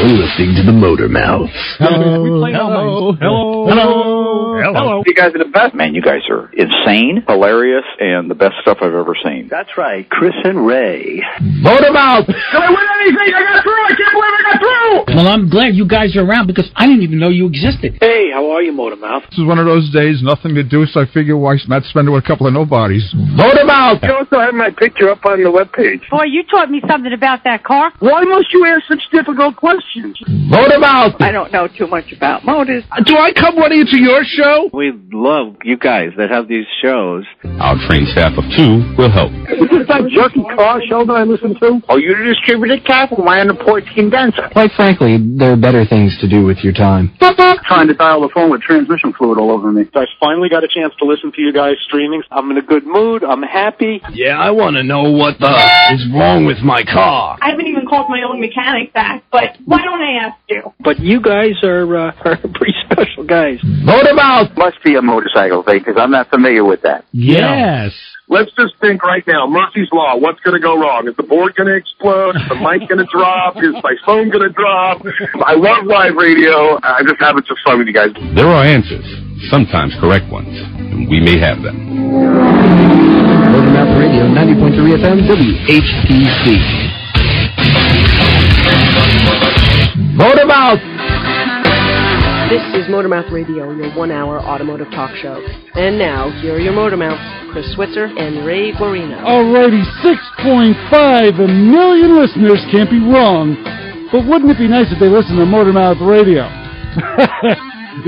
You're listening to the Motor Mouth. Hello. You guys are the best. Man, you guys are insane, hilarious, and the best stuff I've ever seen. That's right, Chris and Ray. Motor Mouth! Can I win anything? I got through! I can't believe I got through! Well, I'm glad you guys are around because I didn't even know you existed. Hey, how are you, Motor Mouth? This is one of those days, nothing to do, so I figure why not spend it with a couple of nobodies. Motor Mouth! You also have my picture up on the webpage. Boy, you taught me something about that car. Why must you ask such difficult questions? Motor Mouth! I don't know too much about motors. Do I come running into your show? We love you guys that have these shows. Our trained staff of 2 will help. Is this that jerky car show that I listen to? Are you the distributor, Cap? Or am I on the port condenser? Quite frankly, there are better things to do with your time. Trying to dial the phone with transmission fluid all over me. So I finally got a chance to listen to you guys streaming. I'm in a good mood. I'm happy. Yeah, I want to know what the is wrong with my car. I haven't even called my own mechanic back, but why don't I ask you? But you guys are pretty special guys. Motor Mouth! Must be a motorcycle thing, because I'm not familiar with that. Yes. Let's just think right now, Murphy's Law, what's going to go wrong? Is the board going to explode? Is the mic going to drop? Is my phone going to drop? I love live radio. I just have it just fun with you guys. There are answers, sometimes correct ones, and we may have them. Motor Mouth Radio, 90.3 FM, WHTC. Motor Mouth! This is Motormouth Radio, your 1-hour automotive talk show. And now, here are your Motormouths, Chris Switzer and Ray Guarino. Alrighty, 6.5 million listeners can't be wrong. But wouldn't it be nice if they listened to Motormouth Radio?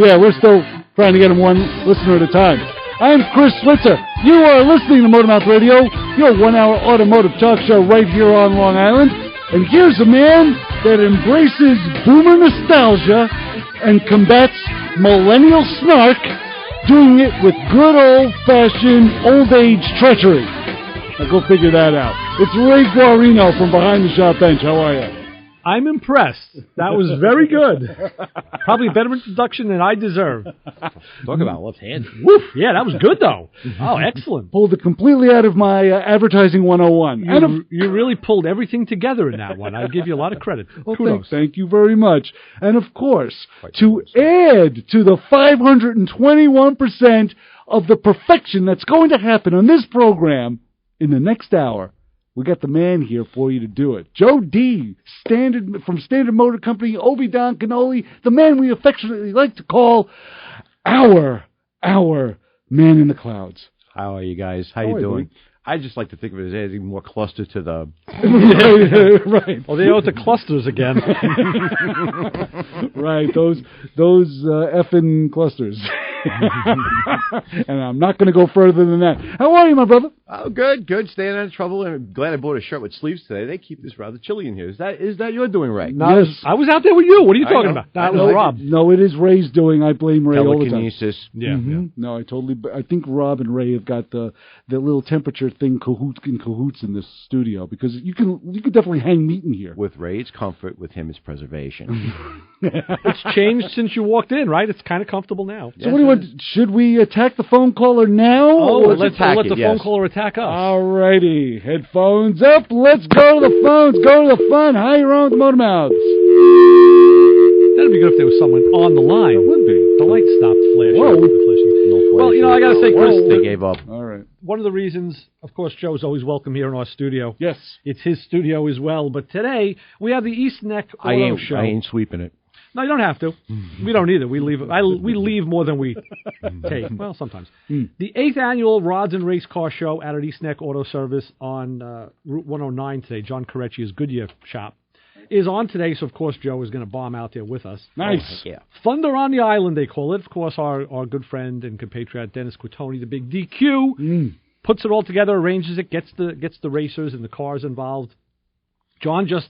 Yeah, we're still trying to get them one listener at a time. I'm Chris Switzer. You are listening to Motormouth Radio, your 1-hour automotive talk show right here on Long Island. And here's a man that embraces boomer nostalgia and combats millennial snark, doing it with good old-fashioned old-age treachery. Now go figure that out. It's Ray Guarino from Behind the Shop Bench. How are you? I'm impressed. That was very good. Probably a better introduction than I deserve. Talk about left-handed. Woof! Yeah, that was good, though. Oh, excellent. Pulled it completely out of my advertising 101. You really pulled everything together in that one. I give you a lot of credit. Well, thank you very much. And, of course, to add to the 521% of the perfection that's going to happen on this program in the next hour, we got the man here for you to do it. Joe D., from Standard Motor Company, Obi Don Cannoli, the man we affectionately like to call our man in the clouds. How are you guys? How you doing? I just like to think of it as adding more cluster to the... Right. Well, they owe it to clusters again. Right, those effing clusters. And I'm not going to go further than that. How are you, my brother? Oh, good. Staying out of trouble. I'm glad I bought a shirt with sleeves today. They keep this rather chilly in here. Is that you're doing, Ray? Yes. I was out there with you. What are you talking about? That was Rob. No, it is Ray's doing. I blame Ray all the time. Telekinesis. Yeah, yeah. No, I think Rob and Ray have got the little temperature thing cahoots in this studio, because you can definitely hang meat in here. With Ray, it's comfort. With him, it's preservation. It's changed since you walked in, right? It's kind of comfortable now. So what do you want? Should we attack the phone caller now? Oh, let's let the phone caller attack us. All righty. Headphones up. Let's go to the phones. Go to the fun. Hi, you're on with the Motor Mouths. That'd be good if there was someone on the line. It would be. The light stopped flashing. Whoa. Well, I got to say, Chris, they gave up. All right. One of the reasons, of course, Joe's always welcome here in our studio. Yes. It's his studio as well. But today, we have the East Neck Auto Show. I ain't sweeping it. No, you don't have to. We don't either. We leave more than we take. Well, sometimes. The 8th annual Rods and Race Car Show out at East Neck Auto Service on Route 109 today, John Corecci's Goodyear shop, is on today. So, of course, Joe is going to bomb out there with us. Nice. Oh, yeah. Thunder on the Island, they call it. Of course, our good friend and compatriot Dennis Quitoni, the big DQ, puts it all together, arranges it, gets the racers and the cars involved. John just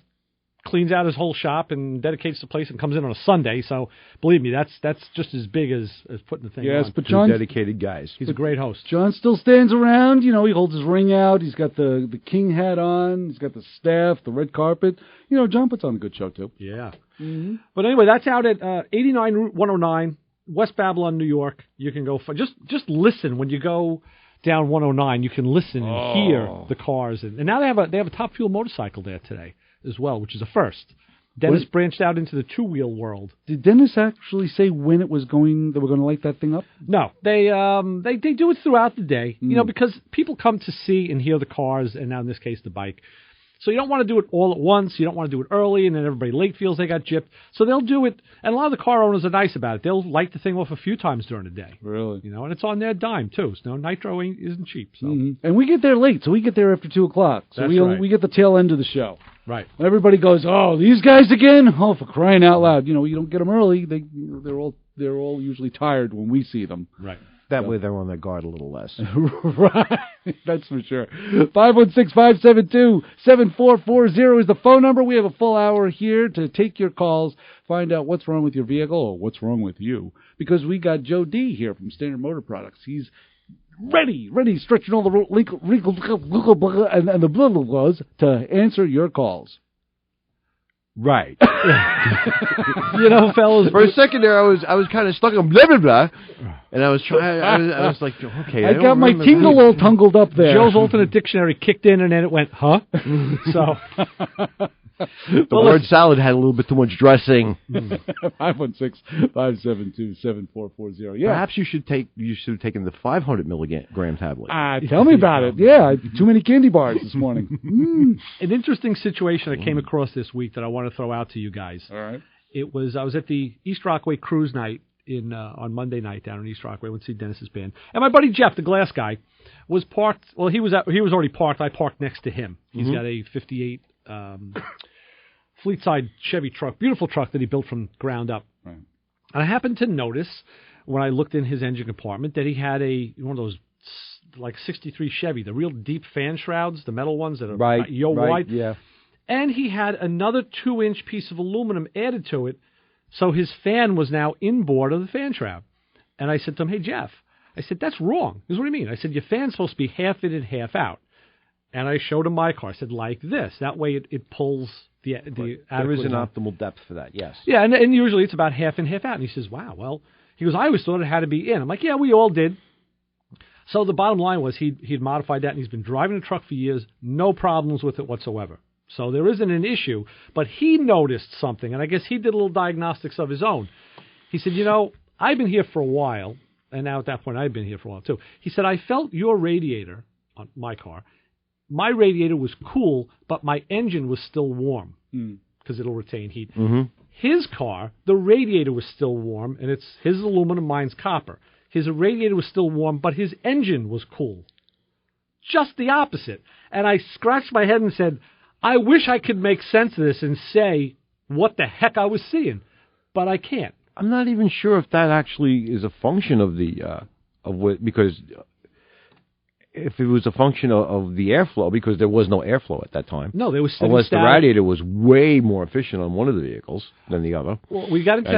cleans out his whole shop and dedicates the place and comes in on a Sunday. So believe me, that's just as big as putting the thing on. Yes, but John, dedicated guys. He's a great host. John still stands around. He holds his ring out. He's got the king hat on. He's got the staff, the red carpet. John puts on a good show too. Yeah. Mm-hmm. But anyway, that's out at 89 Route 109, West Babylon, New York. You can go just listen when you go down 109, you can listen and hear the cars. And now they have a Top Fuel motorcycle there today as well, which is a first. Dennis branched out into the two-wheel world. Did Dennis actually say when it was going? They were going to light that thing up? No, they do it throughout the day. You know, because people come to see and hear the cars, and now in this case the bike. So you don't want to do it all at once. You don't want to do it early, and then everybody late feels they got gypped. So they'll do it, and a lot of the car owners are nice about it. They'll light the thing off a few times during the day. Really? You know, and it's on their dime, too. So nitro isn't cheap. So. And we get there late, so we get there after 2 o'clock. So we get the tail end of the show. Right. And everybody goes, "Oh, these guys again? Oh, for crying out loud!" You know, you don't get them early. They're all usually tired when we see them. Right. That way they're on their guard a little less. Right. That's for sure. 516-572-7440 is the phone number. We have a full hour here to take your calls, find out what's wrong with your vehicle or what's wrong with you. Because we got Joe D here from Standard Motor Products. He's ready, stretching all the and the blah blah blahs to answer your calls. Right. You know, fellas. For a second there, I was kind of stuck on blah blah blah, and I was trying. I was like, okay. I got my tingle all tungled up there. Joe's alternate dictionary kicked in, and then it went, huh? So. The word salad had a little bit too much dressing. 516-572-7440. Yeah. Perhaps you should have taken the 500 milligram tablet. Tell me about it. Yeah, too many candy bars this morning. An interesting situation I came across this week that I want to throw out to you guys. All right. I was at the East Rockaway Cruise Night on Monday night down in East Rockaway. I went to see Dennis's band, and my buddy Jeff, the glass guy, was parked. Well, he was already parked. I parked next to him. He's got a '58. Fleetside Chevy truck, beautiful truck that he built from ground up. Right. And I happened to notice when I looked in his engine compartment that he had one of those like 63 Chevy, the real deep fan shrouds, the metal ones that are wide. Yeah. And he had another 2-inch piece of aluminum added to it, so his fan was now inboard of the fan shroud. And I said to him, "Hey Jeff," I said, "that's wrong." He goes, "What do you mean?" I said, "Your fan's supposed to be half in and half out." And I showed him my car. I said, "Like this. That way it pulls the there is an optimal depth for that, yes." Yeah, and usually it's about half in, half out. And he says, "Wow, well," he goes, "I always thought it had to be in." I'm like, "Yeah, we all did." So the bottom line was he'd modified that, and he's been driving the truck for years, no problems with it whatsoever. So there isn't an issue, but he noticed something, and I guess he did a little diagnostics of his own. He said, "You know, I've been here for a while, and now at that point I've been here for a while too." He said, "I felt your radiator on my car. My radiator was cool, but my engine was still warm because it'll retain heat." Mm-hmm. His car, the radiator was still warm, and it's his aluminum, mine's copper. His radiator was still warm, but his engine was cool. Just the opposite. And I scratched my head and said, I wish I could make sense of this and say what the heck I was seeing, but I can't. I'm not even sure if that actually is a function of because if it was a function of the airflow, because there was no airflow at that time. No, there was steady unless static. The radiator was way more efficient on one of the vehicles than the other. Well, we got into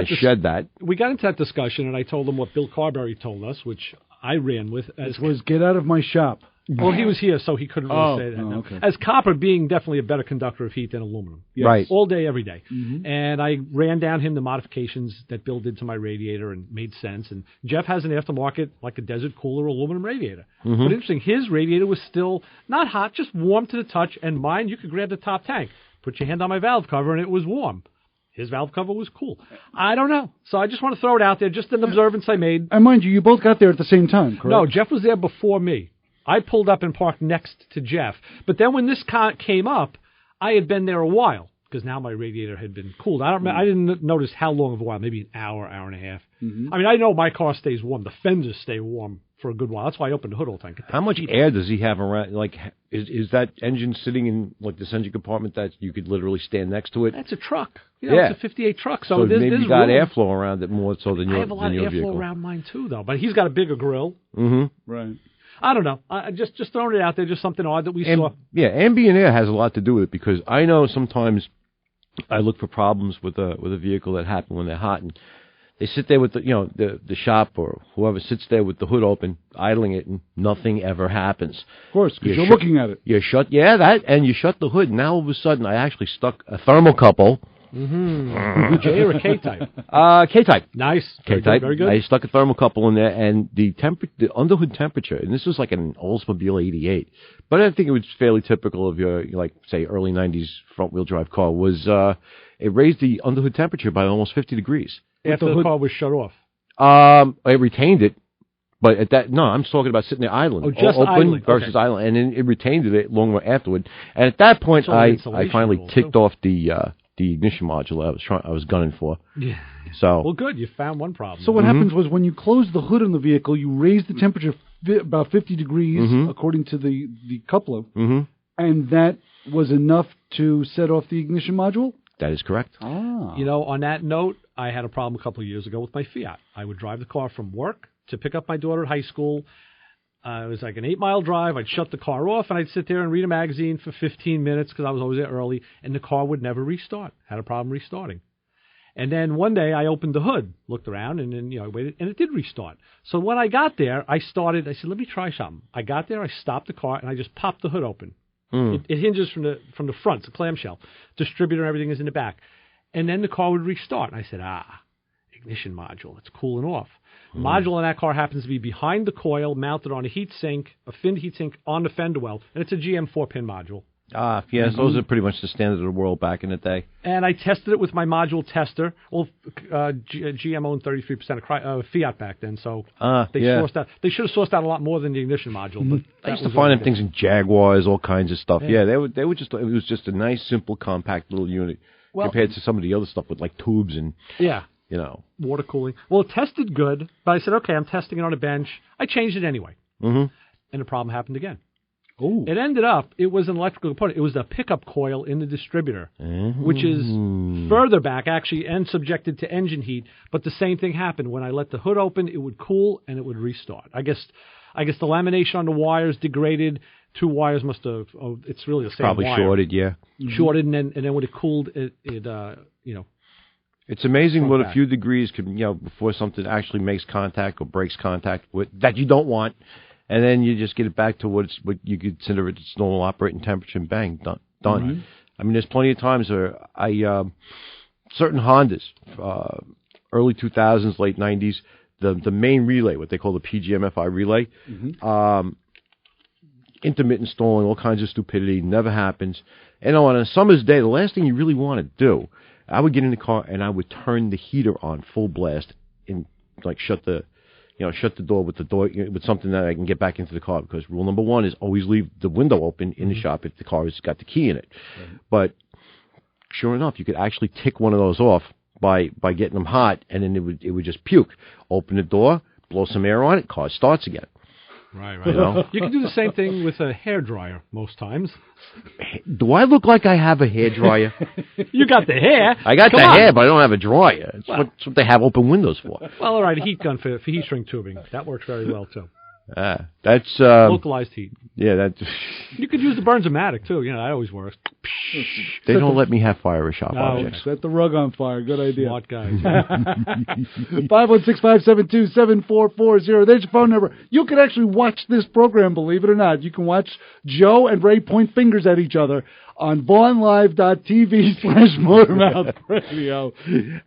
We got into that discussion, and I told him what Bill Carberry told us, which I ran with. As was get out of my shop. Well, he was here, so he couldn't really say that. Oh, okay. As copper being definitely a better conductor of heat than aluminum. Yes. Right. All day, every day. Mm-hmm. And I ran down him the modifications that Bill did to my radiator and made sense. And Jeff has an aftermarket, like a desert cooler aluminum radiator. Mm-hmm. But interesting, his radiator was still not hot, just warm to the touch. And mine, you could grab the top tank, put your hand on my valve cover, and it was warm. His valve cover was cool. I don't know. So I just want to throw it out there, just an observance I made. And mind you both got there at the same time, correct? No, Jeff was there before me. I pulled up and parked next to Jeff. But then when this came up, I had been there a while, because now my radiator had been cooled. I didn't notice how long of a while, maybe an hour, hour and a half. Mm-hmm. I mean, I know my car stays warm. The fenders stay warm for a good while. That's why I opened the hood all the time. How much air does he have around? Like, is that engine sitting in like this engine compartment that you could literally stand next to it? That's a truck. It's a 58 truck. So there's maybe you got room. Airflow around it more so than your vehicle. I have a lot of airflow vehicle. around mine too, though. But he's got a bigger grill. Mm-hmm. Right. I don't know. I just throwing it out there, just something odd that we saw. Yeah, ambient air has a lot to do with it, because I know sometimes I look for problems with a vehicle that happen when they're hot, and they sit there with the shop or whoever sits there with the hood open, idling it, and nothing ever happens. Of course, because you're looking at it. You shut the hood. Now all of a sudden I actually stuck a thermocouple Mm-hmm. J or a K type? K-type. Nice. K-type. Very good. I stuck a thermocouple in there, and the underhood temperature, and this was like an Oldsmobile 88, but I think it was fairly typical of your, like, say, early 90s front-wheel drive car, was it raised the underhood temperature by almost 50 degrees. After the car was shut off? It retained it. But at that, no, I'm talking about sitting there idling. Oh, just open idling. versus idling, and then it retained it long afterward. And at that point, I finally ticked off the ignition module I was gunning for. Yeah. So well, good. You found one problem. So what happens was when you close the hood on the vehicle, you raise the temperature about 50 degrees, according to the coupler, and that was enough to set off the ignition module? That is correct. Ah. You know, on that note, I had a problem a couple of years ago with my Fiat. I would drive the car from work to pick up my daughter at high school. It was like an 8-mile drive. I'd shut the car off, and I'd sit there and read a magazine for 15 minutes because I was always there early, and the car would never restart. Had a problem restarting. And then one day I opened the hood, looked around, and then I waited, and it did restart. So when I got there, I said, let me try something. I got there, I stopped the car, and I just popped the hood open. It hinges from the front. It's a clamshell. Distributor and everything is in the back. And then the car would restart. And I said, ignition module. It's cooling off. Module in that car happens to be behind the coil, mounted on a heat sink, a finned heat sink on the fender well, and it's a GM 4-pin module. Yes, those are pretty much the standard of the world back in the day. And I tested it with my module tester. Well, GM owned 33% of Fiat back then, so they sourced out. They should have sourced out a lot more than the ignition module. But I used to find them things in Jaguars, all kinds of stuff. Yeah, they were just. It was just a nice, simple, compact little unit compared to some of the other stuff with like tubes and water cooling. Well, it tested good, but I said, okay, I'm testing it on a bench. I changed it anyway, and the problem happened again. Ooh. It ended up, it was an electrical component. It was the pickup coil in the distributor, which is further back, actually, and subjected to engine heat. But the same thing happened. When I let the hood open, it would cool, and it would restart. I guess the lamination on the wires degraded. 2 wires must have, it's really the same probably wire. Shorted, yeah. Shorted, and then when it cooled, it It's amazing what back. a few degrees could, before something actually makes contact or breaks contact with that you don't want. And then you just get it back to what you consider its normal operating temperature, and bang, done. Right. I mean, there's plenty of times where certain Hondas, early 2000s, late 90s, the main relay, what they call the PGMFI relay, intermittent stalling, all kinds of stupidity, never happens. And on a summer's day, the last thing you really want to do, I would get in the car and I would turn the heater on full blast and shut the door with something that I can get back into the car, because rule number 1 is always leave the window open in the shop if the car has got the key in it. But sure enough, you could actually tick one of those off by getting them hot, and then it would just puke. Open the door, blow some air on it, car starts again. Right. You can do the same thing with a hairdryer most times. Do I look like I have a hairdryer? You got the hair. I got hair, but I don't have a dryer. It's what they have open windows for. Well, all right, a heat gun for heat shrink tubing. That works very well, too. That's localized heat. Yeah, that. You could use the Burns-O-Matic, too. That always works. They don't let me have fire or shop objects. Set the rug on fire. Good idea. Smart guys. 516-572-7440. There's your phone number. You can actually watch this program, believe it or not. You can watch Joe and Ray point fingers at each other on vaughnlive.tv/Motormouth Radio.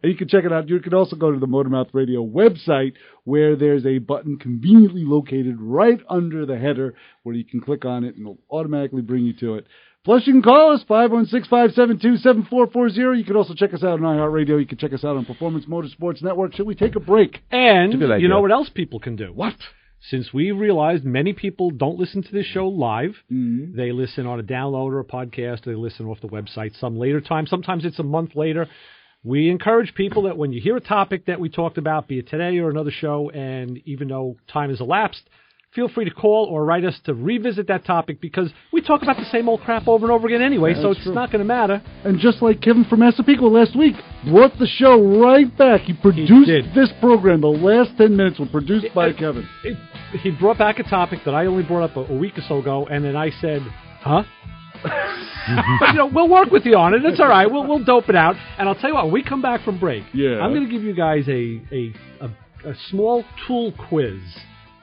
You can check it out. You can also go to the Motormouth Radio website, where there's a button conveniently located right under the header where you can click on it and it'll automatically bring you to it. Plus, you can call us, 516-572-7440. You can also check us out on iHeartRadio. You can check us out on Performance Motorsports Network. Should we take a break? And you know what else people can do? What? Since we realized many people don't listen to this show live, they listen on a download or a podcast, they listen off the website some later time. Sometimes it's a month later. We encourage people that when you hear a topic that we talked about, be it today or another show, and even though time has elapsed, feel free to call or write us to revisit that topic, because we talk about the same old crap over and over again anyway, so it's not going to matter. And just like Kevin from Massapequa last week, brought the show right back. He produced this program. The last 10 minutes were produced by Kevin. He brought back a topic that I only brought up a week or so ago, and then I said, huh? But, we'll work with you on it. It's all right. We'll dope it out. And I'll tell you what, when we come back from break, I'm going to give you guys a small tool quiz.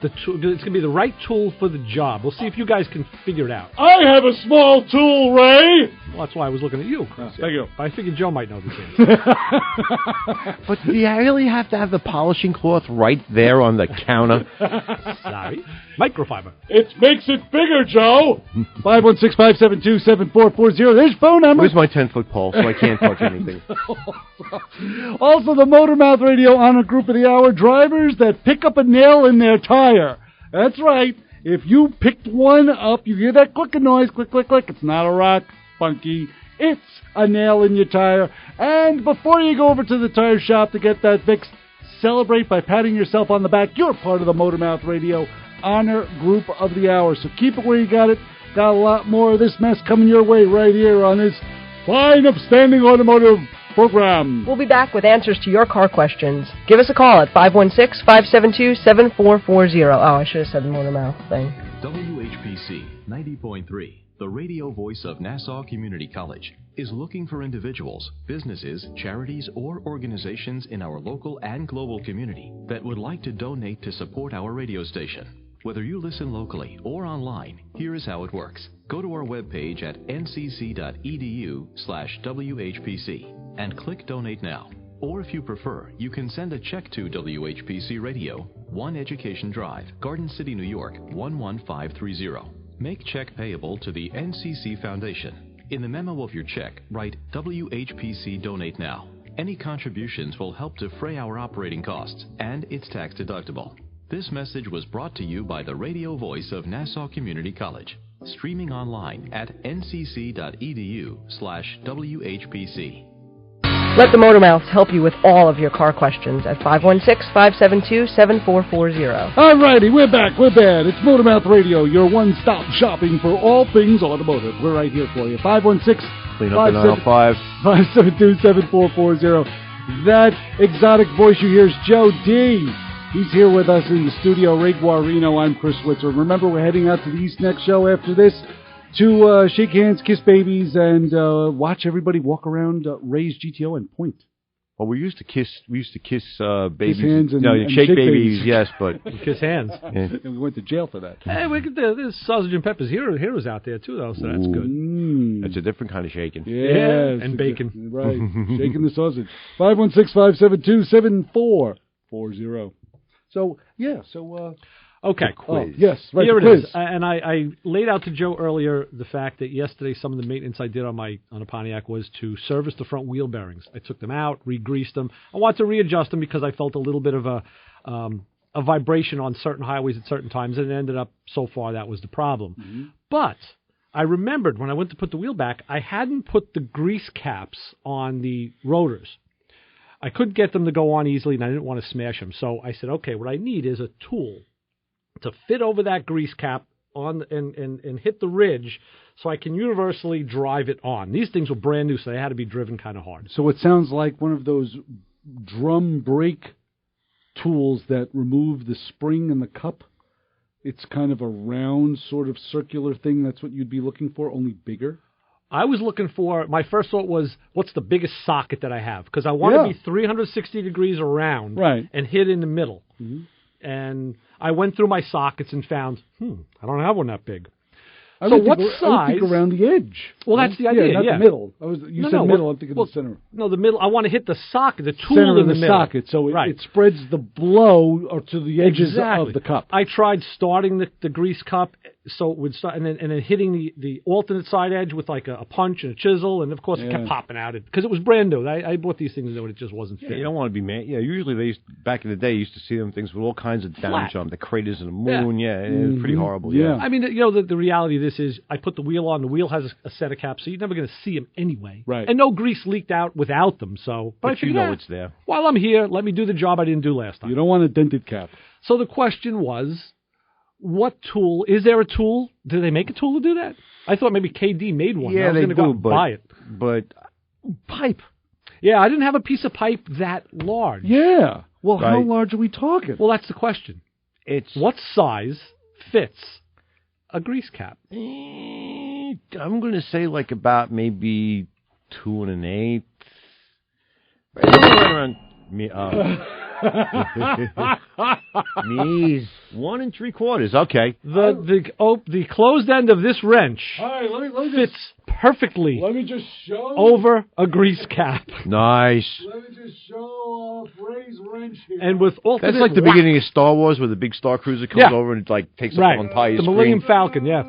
It's going to be the right tool for the job. We'll see if you guys can figure it out. I have a small tool, Ray. Well, that's why I was looking at you. Thank you. I figured Joe might know the answer. But do you really have to have the polishing cloth right there on the counter? Sorry. Microfiber. It makes it bigger, Joe. 516-572-7440. There's phone number. Where's my 10-foot pole so I can't touch anything? Also, the Motormouth Radio Honor Group of the Hour, drivers that pick up a nail in their tire. That's right. If you picked one up, you hear that clicking noise, click, click, click. It's not a rock, funky. It's a nail in your tire. And before you go over to the tire shop to get that fixed, celebrate by patting yourself on the back. You're part of the Motormouth Radio Honor Group of the Hour. So keep it where you got it. Got a lot more of this mess coming your way right here on this fine, upstanding automotive program. We'll be back with answers to your car questions. Give us a call at 516-572-7440. Oh, I should have said the Motormouth thing. WHPC 90.3, the radio voice of Nassau Community College, is looking for individuals, businesses, charities, or organizations in our local and global community that would like to donate to support our radio station. Whether you listen locally or online, here is how it works. Go to our webpage at ncc.edu/WHPC and click Donate Now. Or if you prefer, you can send a check to WHPC Radio, 1 Education Drive, Garden City, New York, 11530. Make check payable to the NCC Foundation. In the memo of your check, write WHPC Donate Now. Any contributions will help defray our operating costs, and it's tax deductible. This message was brought to you by the radio voice of Nassau Community College, streaming online at ncc.edu/WHPC. Let the Motormouths help you with all of your car questions at 516-572-7440. All righty, we're back. We're bad. It's Motormouth Radio, your one-stop shopping for all things automotive. We're right here for you. 516-572-7440. That exotic voice you hear is Joe D. He's here with us in the studio. Ray Guarino, I'm Chris Switzer. Remember, we're heading out to the East next show after this to shake hands, kiss babies, and watch everybody walk around Ray's GTO and point. Well, we used to kiss babies. Kiss hands and shake babies, yes, but kiss hands. Yeah. And we went to jail for that. Hey, we get there's Sausage and Peppers heroes out there too, though, so that's good. That's a different kind of shaking. Yeah, and bacon. Right, shaking the sausage. 516-572-7440. So, yeah, okay, quiz. Yes, right, here it quiz. is. And I laid out to Joe earlier the fact that yesterday some of the maintenance I did on a Pontiac was to service the front wheel bearings. I took them out, re-greased them. I wanted to readjust them because I felt a little bit of a vibration on certain highways at certain times, and it ended up, so far, that was the problem. Mm-hmm. But I remembered when I went to put the wheel back, I hadn't put the grease caps on the rotors. I couldn't get them to go on easily, and I didn't want to smash them. So I said, okay, what I need is a tool to fit over that grease cap on and hit the ridge so I can universally drive it on. These things were brand new, so they had to be driven kind of hard. So it sounds like one of those drum brake tools that remove the spring in the cup. It's kind of a round sort of circular thing. That's what you'd be looking for, only bigger? I was looking for, my first thought was, what's the biggest socket that I have? Because I want to be 360 degrees around and hit in the middle. Mm-hmm. And I went through my sockets and found, I don't have one that big. So what size? I would think around the edge. Well, that's the idea. Not the middle. You said middle. I'm thinking the center. No, the middle. I want to hit the socket, the tool center in the middle. Socket, so it spreads the blow or to the edges of the cup. I tried starting the grease cup, so it would start, and then hitting the alternate side edge with like a punch and a chisel, and of course it kept popping out because it was brand new. I bought these things and it just wasn't fit. You don't want to be mad. Yeah, usually back in the day, you used to see them things with all kinds of damage on them, the craters in the moon. Yeah, it was pretty horrible. Yeah. I mean, the reality of this is, I put the wheel on. The wheel has a set of caps, so you're never going to see them anyway. Right. And no grease leaked out without them. So, but you know it's there. While I'm here, let me do the job I didn't do last time. You don't want a dented cap. So the question was, what tool? Is there a tool? Do they make a tool to do that? I thought maybe KD made one. Yeah, I was going to go buy it. But pipe. Yeah, I didn't have a piece of pipe that large. Yeah. Well, how large are we talking? Well, that's the question. It's what size fits a grease cap? I'm going to say like about maybe 2 1/8. Right around me. Knees 1 3/4. Okay. The closed end of this wrench let me fits perfectly Let me just show over a grease cap. Nice. Let me just show off Ray's wrench here. And with alternate That's like the whack. beginning of Star Wars, where the big Star Cruiser comes Yeah. over and like takes up Right. the entire The screen. Millennium Falcon, yeah.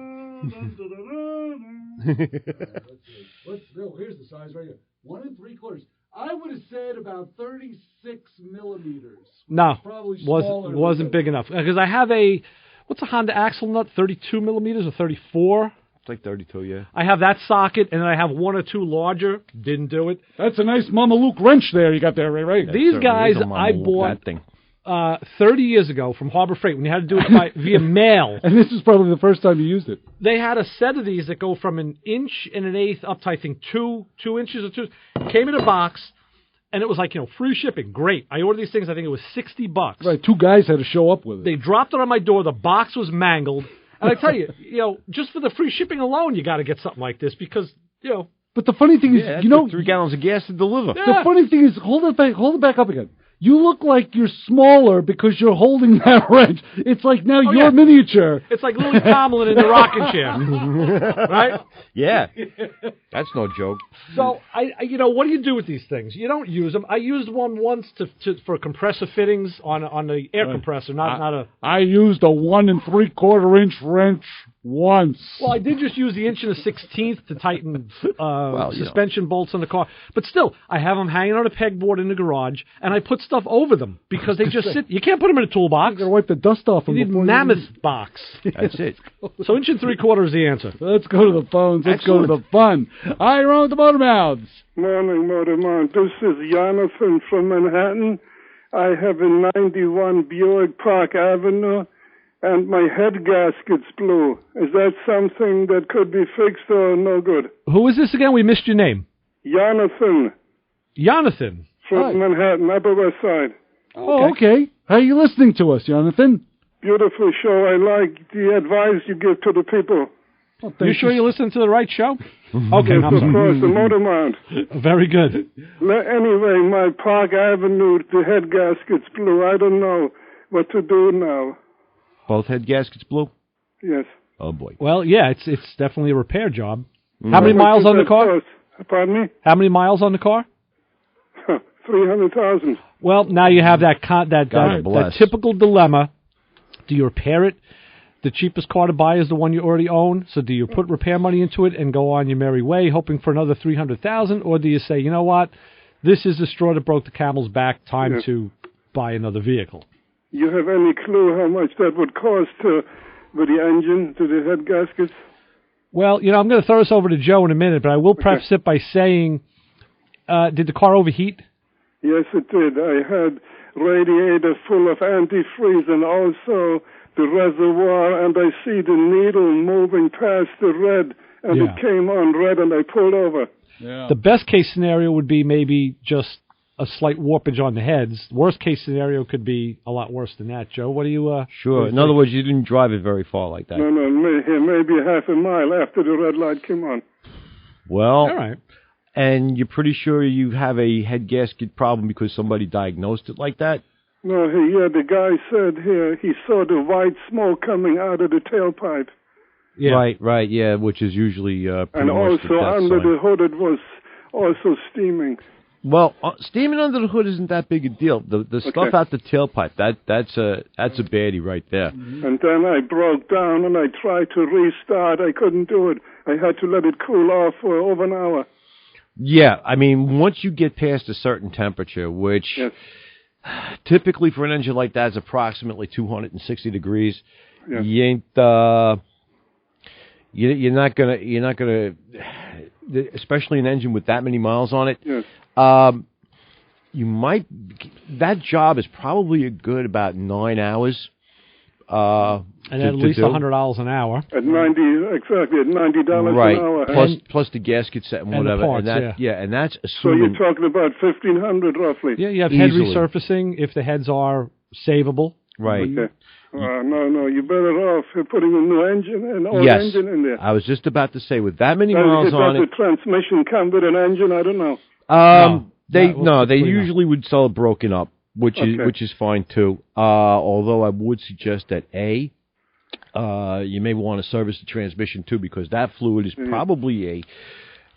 Here's the size right here. 1 3/4. I would have said about 36 millimeters. No, Probably smaller wasn't big enough. Because I have what's a Honda axle nut, 32 millimeters or 34? It's like 32, yeah. I have that socket, and then I have 1 or 2 larger. Didn't do it. That's a nice Mama Luke wrench there you got there, Ray. Right? These guys I bought 30 years ago from Harbor Freight when you had to do it via mail. And this is probably the first time you used it. They had a set of these that go from 1 1/8 up to, I think, 2 inches or 2. Came in a box, and it was like, free shipping. Great. I ordered these things, I think it was $60. Right, 2 guys had to show up with it. They dropped it on my door. The box was mangled. And I tell you, just for the free shipping alone, you got to get something like this because, But the funny thing is, that's like 3 gallons of gas to deliver. Yeah. The funny thing is, hold it back up again. You look like you're smaller because you're holding that wrench. It's like now you're miniature. It's like Lily Tomlin in the rocking chair, right? Yeah, that's no joke. So what do you do with these things? You don't use them. I used one once for compressor fittings on the air compressor, not a. I used a 1 3/4 inch wrench once. Well, I did just use the 1 1/16 to tighten suspension bolts on the car, but still, I have them hanging on a pegboard in the garage, and I put stuff over them because they just sit. You can't put them in a toolbox. You got to wipe the dust off them. You need a mammoth box. That's it. So 1 3/4 is the answer. Let's go to the phones. Let's go to the fun. Hi, you're on with the Motor Mouths. Morning, Motor Mouth. This is Jonathan from Manhattan. I have a 91 Buick Park Avenue, and my head gasket's blue. Is that something that could be fixed or no good? Who is this again? We missed your name. Jonathan. Jonathan. From Manhattan, Upper West Side. Oh, okay. How are you listening to us, Jonathan? Beautiful show. I like the advice you give to the people. You sure you're listening to the right show? Okay, yes, I'm of sorry. course, the Motor Mount. Very good. Anyway, my Park Avenue, the head gasket's blue. I don't know what to do now. Both head gaskets blue? Yes. Oh, boy. Well, yeah, it's definitely a repair job. How many miles on the car? Pardon me? How many miles on the car? 300,000. Well, now you have that typical dilemma. Do you repair it? The cheapest car to buy is the one you already own. So do you put repair money into it and go on your merry way, hoping for another 300,000, or do you say, you know what, this is the straw that broke the camel's back. Time to buy another vehicle. You have any clue how much that would cost with the engine, to the head gaskets? Well, I'm going to throw this over to Joe in a minute, but I will preface it by saying, did the car overheat? Yes, it did. I had radiator full of antifreeze and also the reservoir, and I see the needle moving past the red, and it came on red, and I pulled over. Yeah. The best case scenario would be maybe just a slight warpage on the heads. Worst case scenario could be a lot worse than that. Joe, what do you... Sure. In other words, you didn't drive it very far like that. No, maybe half a mile after the red light came on. Well, all right. And you're pretty sure you have a head gasket problem because somebody diagnosed it like that? No, the guy said here he saw the white smoke coming out of the tailpipe. Yeah. Right, yeah, which is usually pretty and much also the death under sign. the hood it was also steaming. Well, steaming under the hood isn't that big a deal. The stuff out the tailpipe, that's a baddie right there. And then I broke down and I tried to restart. I couldn't do it. I had to let it cool off for over an hour. Yeah, I mean, once you get past a certain temperature, which typically for an engine like that is approximately 260 degrees, you ain't you're not gonna, especially an engine with that many miles on it. Yes. That job is probably a good about 9 hours. And at least $100 an hour. At $90 right. an hour. Plus the gasket set and whatever. The parts, and that's So assuming. you're talking about $1,500 roughly. Yeah, you have head resurfacing if the heads are savable. Right. Okay. No, you're better off putting a new engine, an old engine in there. I was just about to say, with that many miles on it. Does the transmission come with an engine? I don't know. They usually would sell it broken up, which is fine too. Although I would suggest that you may want to service the transmission too, because that fluid is probably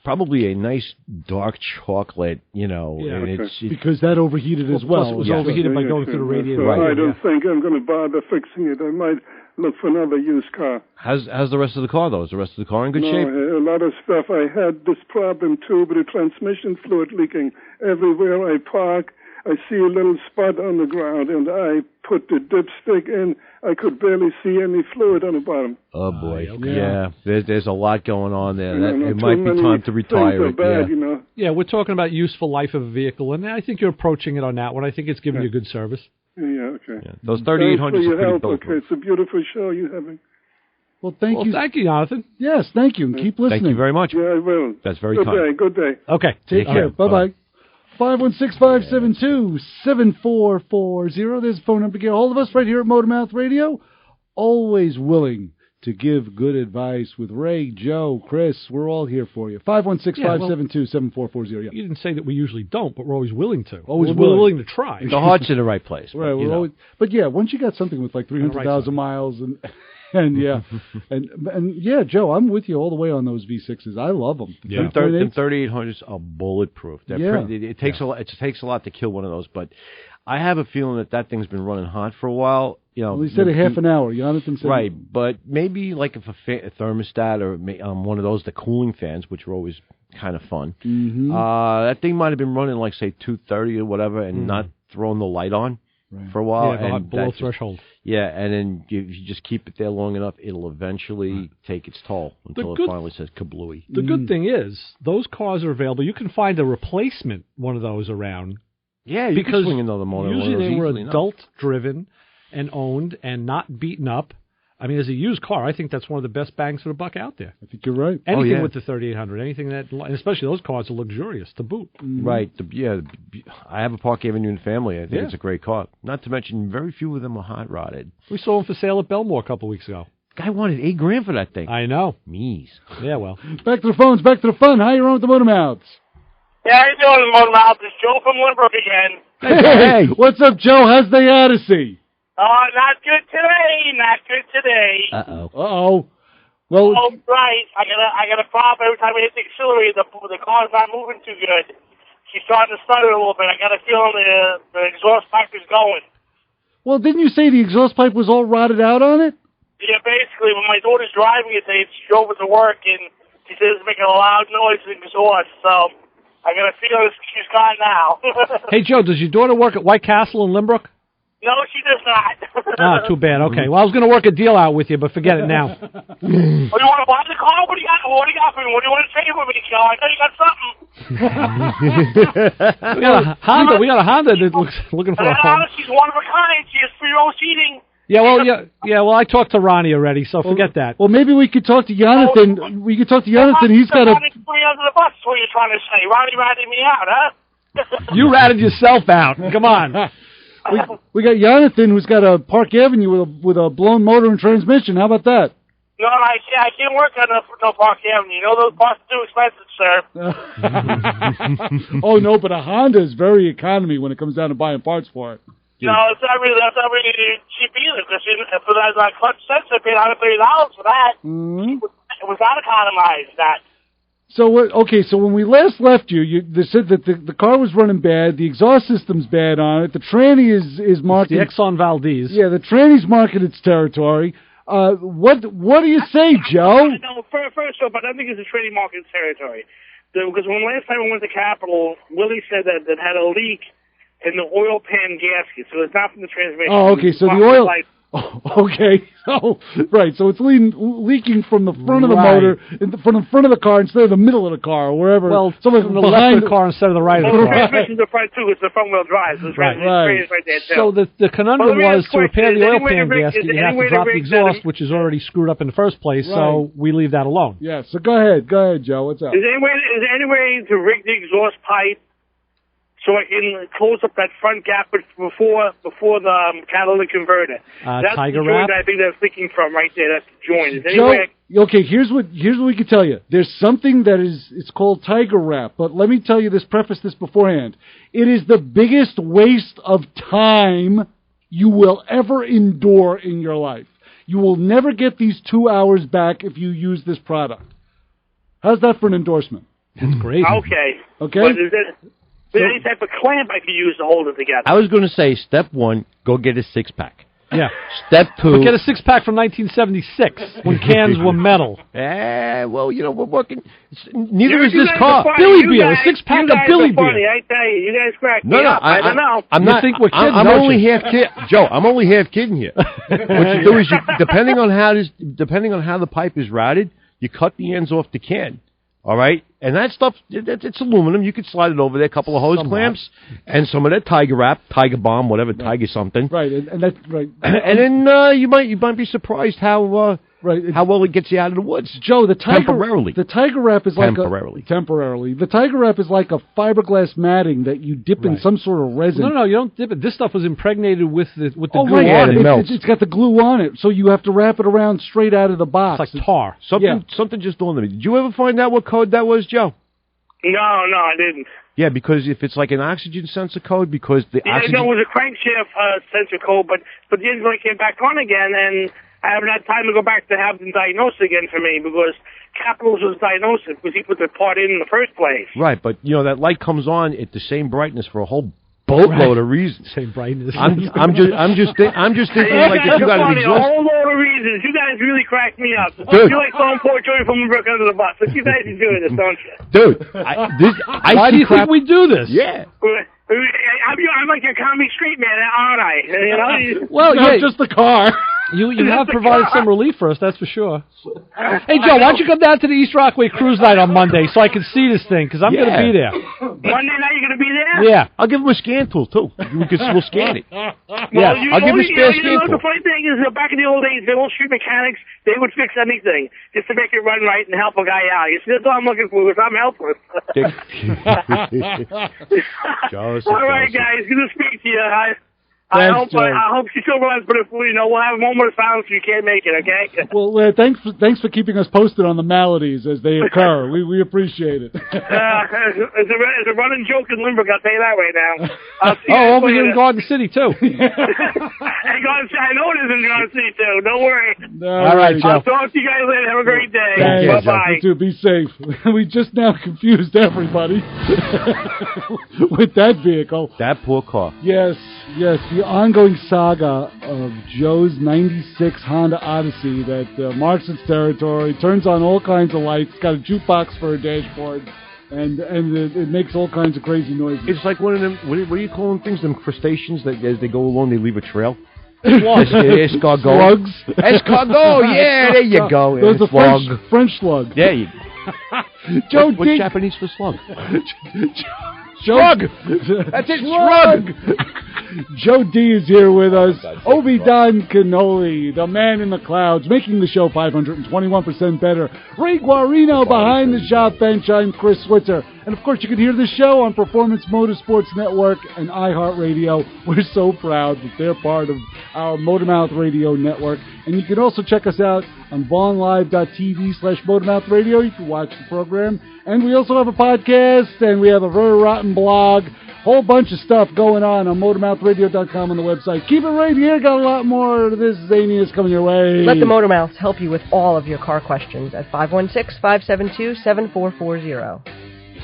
probably a nice dark chocolate, you know. Yeah, and okay. Because that overheated as well. Plus it was overheated by going through the radiator. So I don't think I'm going to bother fixing it. I might look for another used car. How's the rest of the car, though? Is the rest of the car in good shape? A lot of stuff. I had this problem, too, with the transmission fluid leaking. Everywhere I park, I see a little spot on the ground, and I put the dipstick in. I could barely see any fluid on the bottom. Oh, boy. Okay. Yeah. There's a lot going on there. Yeah, It might be time to retire it. Bad, you know. Yeah, we're talking about useful life of a vehicle, and I think you're approaching it on that one. I think it's giving you good service. Yeah, okay. Yeah. Those 3800s are pretty help. bulletproof. Okay, it's a beautiful show you're having. Well, thank you. Thank you, Jonathan. Yes, thank you, and keep listening. Thank you very much. Yeah, I will. That's very good kind. Good day. Okay. Take care. Bye-bye. 516-572-7440. There's a phone number to get a hold of us right here at Motormouth Radio. Always willing to give good advice with Ray, Joe, Chris. We're all here for you. 516-572-7440. Yeah. You didn't say that we usually don't, but we're always willing to. Always we're willing to try. The heart's in the right place. Right. But, Always, but yeah, once you got something with like 300,000 miles and yeah, and yeah, Joe, I'm with you all the way on those V6s. I love them. Yeah. Them 3800s are bulletproof. It takes a lot. It takes a lot to kill one of those, but I have a feeling that thing's been running hot for a while. You know, well, he said a half an hour. Jonathan said right, but maybe like if a thermostat or one of those the cooling fans, which are always kind of fun. Mm-hmm. That thing might have been running like say 230 or whatever, and not throwing the light on for a while. Yeah, and below threshold. Yeah, and then if you just keep it there long enough, it'll eventually take its toll until it finally says kablooey. The good thing is those cars are available. You can find a replacement one of those around. Yeah, you can swing another motor. Usually they were adult-driven and owned and not beaten up. I mean, as a used car, I think that's one of the best bangs for the buck out there. I think you're right. Anything with the 3800, anything that, and especially those cars are luxurious to boot. Right. I have a Park Avenue family. I think it's a great car. Not to mention, very few of them are hot rodded. We saw them for sale at Belmore a couple of weeks ago. Guy wanted $8,000 for that thing. I know. Mees. Yeah, well. Back to the phones. Back to the fun. How you on with the Motormouths? Yeah, how you doing, Motormouth? It's Joe from Lynbrook again. Hey, what's up, Joe? How's the Odyssey? Not good today. Not good today. Uh-oh. Well, right. I got a problem every time I hit the accelerator. The car's not moving too good. She's starting to stutter a little bit. I got a feeling the exhaust pipe is going. Well, didn't you say the exhaust pipe was all rotted out on it? Yeah, basically, when my daughter's driving it, she drove it to work, and she says it's making a loud noise in the exhaust, so I got a feeling she's gone now. Hey, Joe, does your daughter work at White Castle in Lynbrook? No, she does Ah, not. too bad. Okay. Well, I was going to work a deal out with you, but forget it now. What do you want to buy the car? What do you got for me? What do you want to trade with me, Joe? I know you got something. We got a Honda that looking for a home. She's one of a kind. She has 3-row seating. Yeah, well, I talked to Ronnie already, so forget that. Well, maybe we could talk to Jonathan. He's got a... Ronnie's put me under the bus, what you're trying to say. Ronnie ratted me out, huh? You ratted yourself out. Come on. We got Jonathan, who's got a Park Avenue with a blown motor and transmission. How about that? No, I can't work on no Park Avenue. You know those parts are too expensive, sir. Oh, no, but a Honda is very economy when it comes down to buying parts for it. No, that's not really cheap either, because for that clutch sensor, I paid $130 for that. Mm-hmm. It was not economized, that. So when we last left you, they said that the car was running bad, the exhaust system's bad on it, the tranny is marking... The Exxon Valdez. Yeah, the tranny's marking its territory. What do you say, Joe? No, first off, I don't think it's a tranny market territory. Because when last time I went to Capitol, Willie said that it had a leak in the oil pan gasket, so it's not from the transmission. Oh, okay, so the oil... Oh, okay. So, right, so it's leaking from the front of the motor, from the front of the car instead of the middle of the car, or wherever. Well, from the left of the car instead of the right of the car. The transmission's the front, too. It's the front-wheel drive. So right there, too. So the conundrum was to repair the oil pan gasket, you have to drop the exhaust, which is already screwed up in the first place, so we leave that alone. Yeah, so go ahead, Joe. What's up? Is there any way to rig the exhaust pipe so I can close up that front gap before the catalytic converter? That's Tiger the joint wrap? I think they're thinking from right there. That's the joint. Is there any Joe, way okay, here's what we can tell you. There's something it's called Tiger Wrap, but let me tell you this, preface this beforehand. It is the biggest waste of time you will ever endure in your life. You will never get these 2 hours back if you use this product. How's that for an endorsement? That's great. Okay. Okay. But is there any type of clamp I could use to hold it together? I was going to say, step one, go get a 6-pack. Yeah. Step two. But get a 6-pack from 1976 when cans were metal. Well, we're working. Neither is You this guys car. are funny. Billy You beer, guys- a 6-pack you of guys Billy are funny. beer. I tell you, you guys crack me No, up. I don't know. I'm You not. think we're kidding, I'm don't only you? half kidding, Joe. I'm only half kidding here. What you do is, depending on how the pipe is routed, you cut the ends off the can. All right, and that stuff, it's aluminum. You could slide it over there, a couple of hose clamps, and some of that Tiger wrap, Tiger Bomb, whatever, Tiger something. Right, and that's right. And then you might be surprised how well it gets you out of the woods. Joe, the Tiger wrap is like temporarily. The Tiger wrap is like a fiberglass matting that you dip in some sort of resin. No, you don't dip it. This stuff was impregnated with the glue right. on it. It's got the glue on it, so you have to wrap it around straight out of the box. It's like tar. Something just dawned on me. Did you ever find out what code that was, Joe? No, I didn't. Yeah, because if it's like an oxygen sensor code, because the oxygen... No, it was a crankshaft sensor code, but the engine light came back on again, and I haven't had time to go back to have them diagnosed again for me, because Capitals was diagnosed because he put the part in the first place. Right, but, that light comes on at the same brightness for a whole boatload of reasons. Same brightness. I'm just thinking like if you got an a exhaust... whole load of reasons. You guys really crack me up. Dude. You like throwing poor Joey from the brook under the bus. But you guys are doing this, don't you? Dude, why do you think we do this? Yeah. I'm like a comic street man, aren't I? Well, not just the car. You have provided some relief for us, that's for sure. Hey, Joe, why don't you come down to the East Rockaway Cruise Night on Monday so I can see this thing, because I'm going to be there. Monday night you're going to be there? Yeah. I'll give him a scan tool, too. We'll scan it. Well, I'll give him a spare scan tool. The funny thing is, back in the old days, the old street mechanics, they would fix anything just to make it run right and help a guy out. You see, that's all I'm looking for, because I'm helpless. All right, guys, good to speak to you. I hope she still runs, but if we'll have a moment of silence if you can't make it, okay? Well, thanks for keeping us posted on the maladies as they occur. We appreciate it. It's a running joke in Limerick, I'll tell you that right now. Over here in Garden City, too. I know it is in Garden City, too. Don't worry. All right, Joe. I'll talk to you guys later. Have a great day. Bye-bye. You too. Be safe. We just now confused everybody with that vehicle. That poor car. Yes, the ongoing saga of Joe's 96 Honda Odyssey that marks its territory, turns on all kinds of lights, got a jukebox for a dashboard, and it makes all kinds of crazy noises. It's like one of them, what do you call them things, them crustaceans that as they go along they leave a trail? Slugs. Escargot. Escargot, yeah, there you go. There's a French slug. There you go. Joe what's Japanese for slug? Shrug! That's it, shrug! Joe D is here with us. Obi Don Cannoli, the man in the clouds, making the show 521% better. Ray Guarino behind the shop bench. I'm Chris Switzer. And of course, you can hear the show on Performance Motorsports Network and iHeartRadio. We're so proud that they're part of our Motormouth Radio network. And you can also check us out on VaughnLive.tv/MotormouthRadio. You can watch the program. And we also have a podcast, and we have a very rotten blog. Whole bunch of stuff going on motormouthradio.com on the website. Keep it right here. Got a lot more of this zaniest coming your way. Let the Motormouths help you with all of your car questions at 516-572-7440.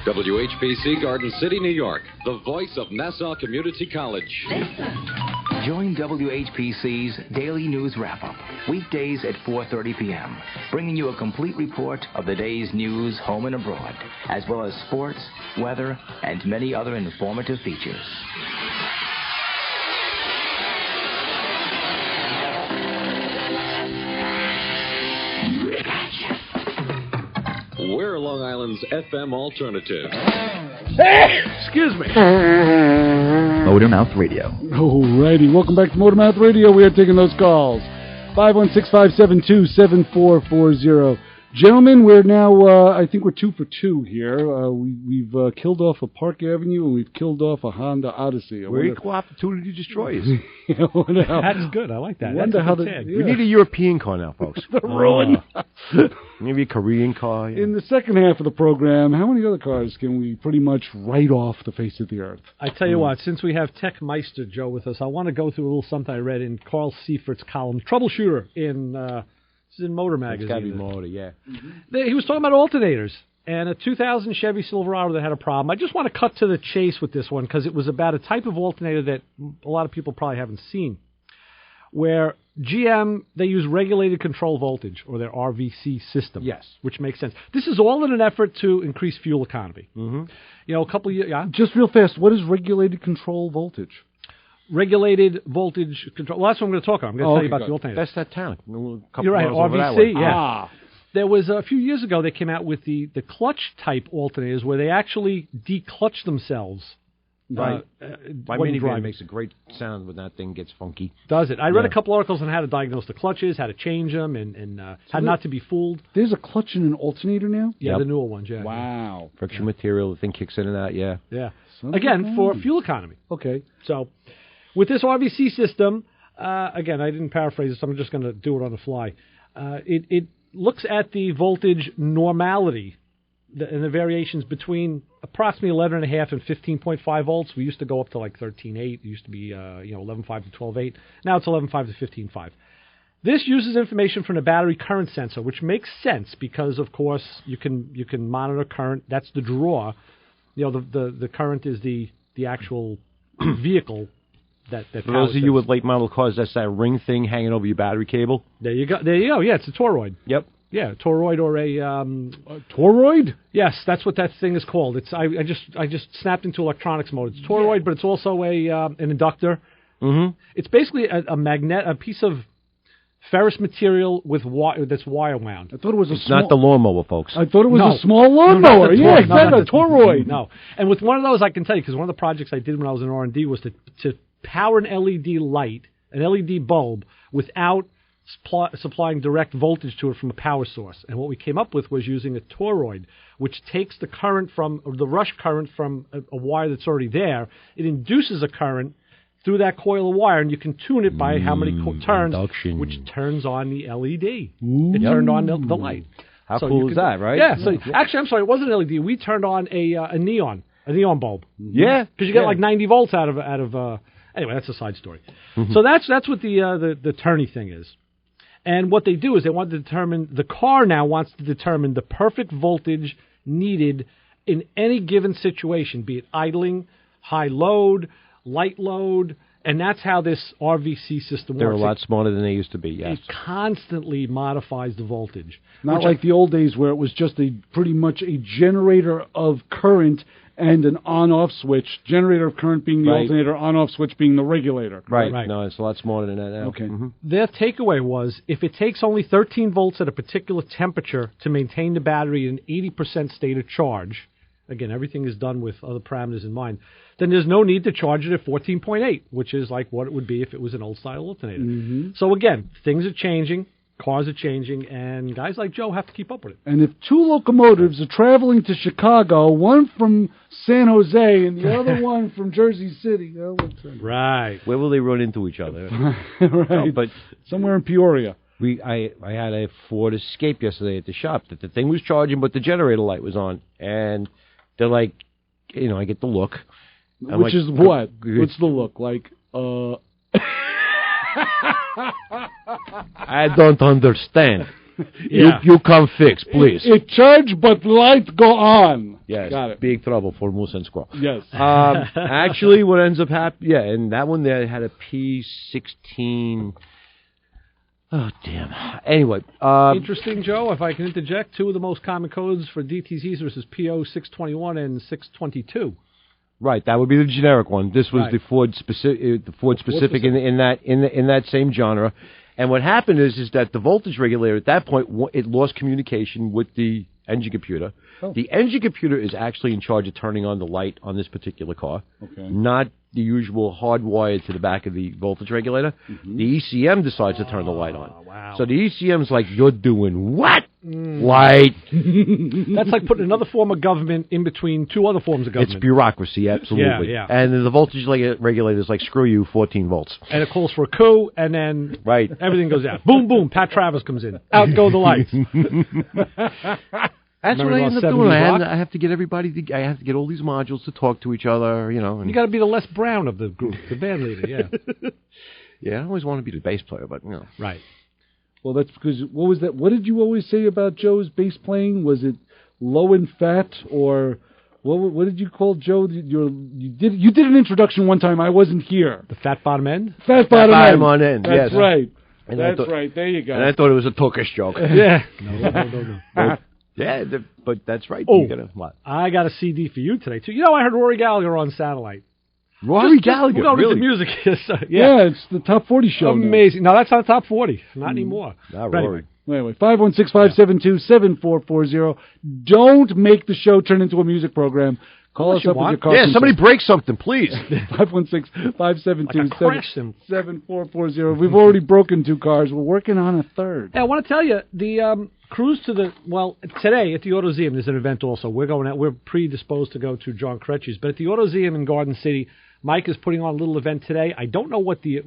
WHPC Garden City, New York, the voice of Nassau Community College. Join WHPC's Daily News Wrap-Up, weekdays at 4:30 p.m., bringing you a complete report of the day's news home and abroad, as well as sports, weather, and many other informative features. We're Long Island's FM alternative. Excuse me. Motormouth Radio. Alrighty, welcome back to Motormouth Radio. We are taking those calls. 516-572-7440. Gentlemen, we're now, I think we're 2 for 2 here. We've killed off a Park Avenue and we've killed off a Honda Odyssey. We're equal opportunity destroyers. That's good. I like that. That's a good tag. We need a European car now, folks. Ruin. Maybe a Korean car. Yeah. In the second half of the program, how many other cars can we pretty much write off the face of the earth? I tell you what, since we have Tech Meister Joe with us, I want to go through a little something I read in Carl Seifert's column, Troubleshooter, in Motor Magazine. It's got to be Motor, yeah. He was talking about alternators. and a 2000 Chevy Silverado that had a problem. I just want to cut to the chase with this one because it was about a type of alternator that a lot of people probably haven't seen, where GM, they use regulated control voltage, or their RVC system. Yes. Which makes sense. This is all in an effort to increase fuel economy. Mm-hmm. You know, a couple of years... Yeah? Just real fast, what is regulated control voltage? Regulated voltage control. Well, that's what I'm going to talk about. I'm going to tell you about the alternator. That's that town. You're right, RVC, yeah. There was a few years ago they came out with the clutch-type alternators where they actually declutch themselves. Right. My minivan makes a great sound when that thing gets funky. Does it? I read a couple articles on how to diagnose the clutches, how to change them, and how not to be fooled. There's a clutch in an alternator now? Yeah, the newer ones, yeah. Wow. Friction material, the thing kicks in and out, yeah. Yeah. Again, for fuel economy. Okay. So, with this RVC system, again, I didn't paraphrase this, so I'm just going to do it on the fly. It looks at the voltage normality and the variations between approximately 11.5 and 15.5 volts. We used to go up to like 13.8. It used to be 11.5 to 12.8. Now it's 11.5 to 15.5. This uses information from the battery current sensor, which makes sense because, of course, you can monitor current. That's the draw. You know, the current is the actual vehicle that For those of you with late model cars, that's that ring thing hanging over your battery cable. There you go. Yeah, it's a toroid. Yep. Yeah, toroid or a toroid? Yes, that's what that thing is called. It's I just snapped into electronics mode. It's toroid, but it's also an inductor. Mm-hmm. It's basically a piece of ferrous material with that's wire wound. I thought it was not the lawnmower, folks. I thought it was a small lawnmower. Exactly, a toroid. No, and with one of those, I can tell you because one of the projects I did when I was in R&D was to power an LED light, an LED bulb, without supplying direct voltage to it from a power source. And what we came up with was using a toroid, which takes the current the rush current from a wire that's already there. It induces a current through that coil of wire, and you can tune it by how many turns, which turns on the LED. It turned on the light. How cool is that, right? Yeah. So actually, I'm sorry, it wasn't an LED. We turned on a neon bulb. Yeah. Because you get like 90 volts out of. Anyway, that's a side story. Mm-hmm. So that's what the Turney thing is. And what they do is they want to determine, the car now wants to determine the perfect voltage needed in any given situation, be it idling, high load, light load, and that's how this RVC system works. They're a lot smarter than they used to be, yes. It constantly modifies the voltage. Not like the old days where it was just pretty much a generator of current and an on-off switch, generator of current being the alternator, on-off switch being the regulator. Right. No, it's a lot smarter than that now. Okay. Mm-hmm. Their takeaway was, if it takes only 13 volts at a particular temperature to maintain the battery in an 80% state of charge, again, everything is done with other parameters in mind, then there's no need to charge it at 14.8, which is like what it would be if it was an old-style alternator. Mm-hmm. So again, things are changing. Cars are changing, and guys like Joe have to keep up with it. And if two locomotives are traveling to Chicago, one from San Jose and the other one from Jersey City, right? Where will they run into each other? Right, no, but somewhere in Peoria. I had a Ford Escape yesterday at the shop that the thing was charging, but the generator light was on, and they're like, I get the look. Which is what? What's the look like? I don't understand. You come fix, please. It charge, but light go on. Yes, got it. Big trouble for Moose and Squirrel. Yes. Actually, what ends up happening, and that one there had a P16. Oh, damn. Anyway. Interesting, Joe, if I can interject, two of the most common codes for DTZs versus PO 621 and 622. Right, that would be the generic one. This was the Ford specific, in that same genre. And what happened is that the voltage regulator at that point it lost communication with the engine computer. Oh. The engine computer is actually in charge of turning on the light on this particular car, not the usual hardwired to the back of the voltage regulator. Mm-hmm. The ECM decides to turn the light on. Wow. So the ECM's like, you're doing what? Light. That's like putting another form of government in between two other forms of government. It's bureaucracy, absolutely. Yeah. And the voltage regulator is like, screw you, 14 volts. And it calls for a coup, and then everything goes out. Boom, boom, Pat Travers comes in. Out go the lights. That's what I end up doing. I have to get everybody. I have to get all these modules to talk to each other. And you got to be the Les Brown of the group, the band leader. Yeah. Yeah, I always want to be the bass player, but Right. Well, that's because what was that? What did you always say about Joe's bass playing? Was it low in fat, or what did you call Joe? You did an introduction one time. I wasn't here. The fat bottom end. Fat bottom on end. That's yes. right. And That's right. There you go. And I thought it was a Turkish joke. Yeah. No. Yeah, but that's right. Oh, what? I got a CD for you today too. You know, I heard Rory Gallagher on satellite. Rory Gallagher, we'll go really? to the music. Yeah, it's the top 40 show. Amazing. No, that's not top 40. Not anymore. Not Rory. Anyway, 516-572-7440. Don't make the show turn into a music program. Call us up with your car. Yeah, somebody break something, please. 516-572-7440. We've already broken 2 cars. We're working on a third. Yeah, I want to tell you, the cruise to today at the AutoZeum, there's an event also. We're predisposed to go to John Kretsch's, but at the AutoZeum in Garden City, Mike is putting on a little event today. I don't know what the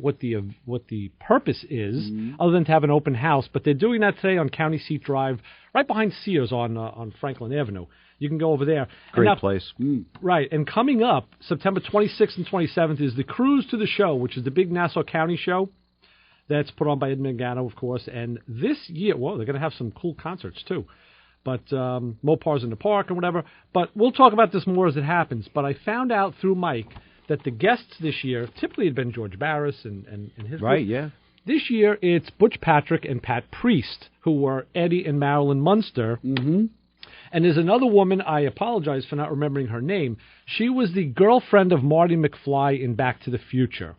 purpose is, other than to have an open house, but they're doing that today on County Seat Drive, right behind Sears on Franklin Avenue. You can go over there. Great place. Right, and coming up, September 26th and 27th is the Cruise to the Show, which is the big Nassau County show that's put on by Ed Mangano, of course. And this year, they're going to have some cool concerts, too. But Mopar's in the park and whatever. But we'll talk about this more as it happens. But I found out through Mike that the guests this year typically had been George Barris and his right, group. yeah. This year, it's Butch Patrick and Pat Priest, who were Eddie and Marilyn Munster. Mm-hmm. And there's another woman, I apologize for not remembering her name. She was the girlfriend of Marty McFly in Back to the Future.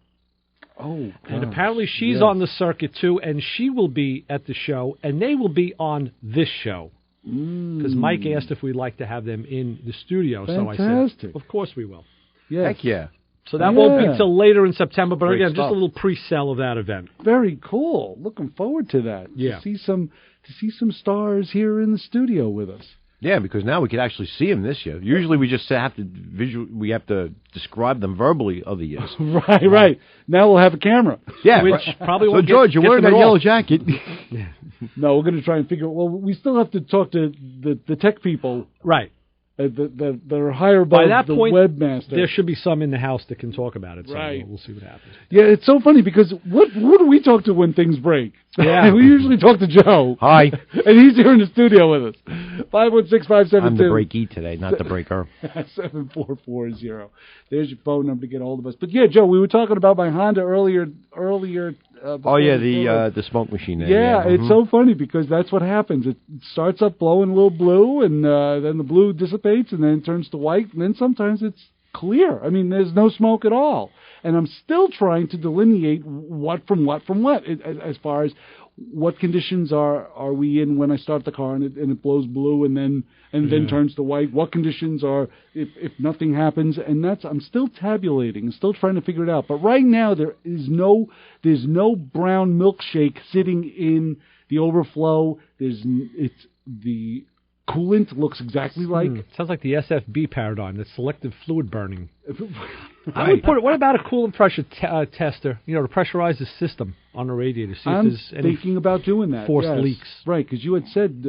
Oh, and apparently she's on the circuit, too, and she will be at the show, and they will be on this show. Because Mike asked if we'd like to have them in the studio, Fantastic. So I said, of course we will. Yes. Heck yeah. So that won't be until later in September, but Great again, stuff. just a little pre-sale of that event. Very cool. Looking forward to that. Yeah. To see some stars here in the studio with us. Yeah, because now we can actually see them this year. Usually we just have to describe them verbally other years. Right. Now we'll have a camera. Yeah. Which probably won't So, George, you're wearing that yellow jacket. No, we're going to try and figure. Well, we still have to talk to the tech people. Right. That are higher above By that the point, webmaster. there should be some in the house that can talk about it. So Right. we'll see what happens. Yeah, it's so funny because who do we talk to when things break? Yeah. We usually talk to Joe. Hi. And he's here in the studio with us. 516-572. I'm the breakee today, not the breaker. 7440. There's your phone number to get a hold of us. But yeah, Joe, we were talking about my Honda earlier. The smoke machine there. Yeah, it's so funny because that's what happens. It starts up blowing a little blue, and then the blue dissipates, and then it turns to white, and then sometimes it's clear. I mean, there's no smoke at all. And I'm still trying to delineate what from what as far as what conditions are we in when I start the car and it blows blue and then turns to white. What conditions are if nothing happens? And I'm still tabulating, still trying to figure it out. But right now there's no brown milkshake sitting in the overflow. The coolant looks exactly like. Sounds like the SFB paradigm, the selective fluid burning. Right. I would put it. What about a coolant pressure tester? To pressurize the system on the radiator. See I'm if there's any thinking about doing that. forced yes. leaks. Right, because you had said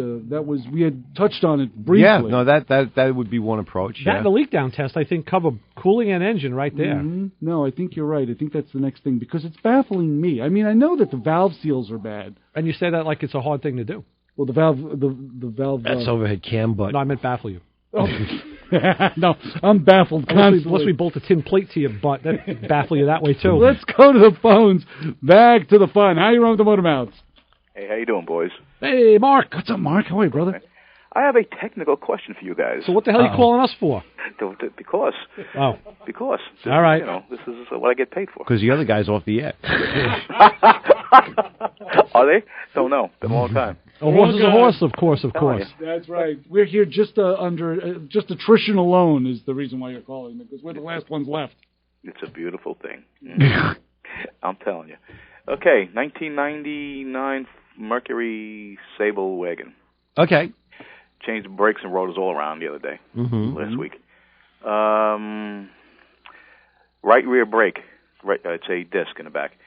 we had touched on it briefly. Yeah, no, that would be one approach. That and the leak down test, I think, cover cooling and engine right there. Mm-hmm. No, I think you're right. I think that's the next thing because it's baffling me. I mean, I know that the valve seals are bad. And you say that like it's a hard thing to do. Well, the valve. That's overhead cam, but no, I meant baffle you. Oh. No, I'm baffled constantly. Unless we bolt a tin plate to your butt, that baffle you that way too. Let's go to the phones. Back to the fun. How you on with the Motor Mouths? Hey, how you doing, boys? Hey, Mark. What's up, Mark? How are you, brother? I have a technical question for you guys. So what the hell are you calling us for? Because. Oh. Because. All right. This is what I get paid for. Because the other guy's off the air. Are they? Don't know. Been a long time. A horse is a horse, of course. That's right. We're here just under just attrition alone is the reason why you're calling, because we're the last ones left. It's a beautiful thing. I'm telling you. Okay, 1999 Mercury Sable wagon. Okay. Changed the brakes and rotors all around the other day, last week. Right rear brake, it's a disc in the back.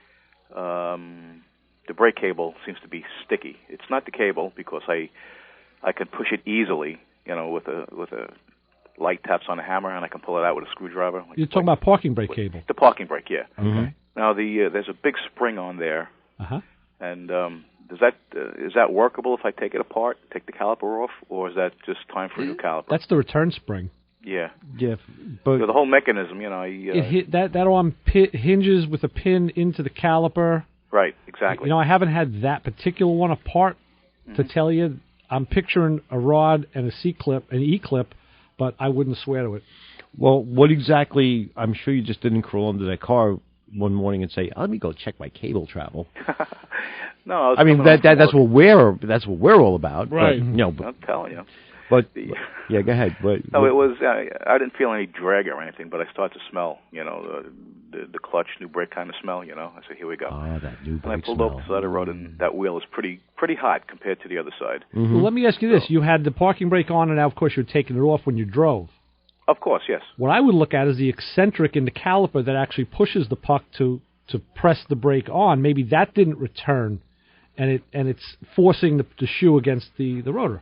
The brake cable seems to be sticky. It's not the cable because I can push it easily, with a light taps on a hammer, and I can pull it out with a screwdriver. You're talking about parking brake cable. The parking brake, yeah. Okay. Now there's a big spring on there, uh-huh. and is that workable if I take it apart, take the caliper off, or is that just time for a new caliper? That's the return spring. Yeah. Yeah, but the whole mechanism, that arm hinges with a pin into the caliper. Right, exactly. I haven't had that particular one apart to tell you. I'm picturing a rod and a C-clip, an E-clip, but I wouldn't swear to it. Well, what exactly? I'm sure you just didn't crawl under that car one morning and say, "Let me go check my cable travel." No, I mean that's what we're all about, right? But, I'm telling you. But yeah, go ahead. But, no, it was. I didn't feel any drag or anything, but I started to smell. The clutch, new brake kind of smell. I said, "Here we go." Ah, that new brake smell. And I pulled off the side of the road, and that wheel is pretty hot compared to the other side. Mm-hmm. Well, let me ask you this: you had the parking brake on, and now, of course, you're taking it off when you drove. Of course, yes. What I would look at is the eccentric in the caliper that actually pushes the puck to press the brake on. Maybe that didn't return, and it's forcing the shoe against the rotor.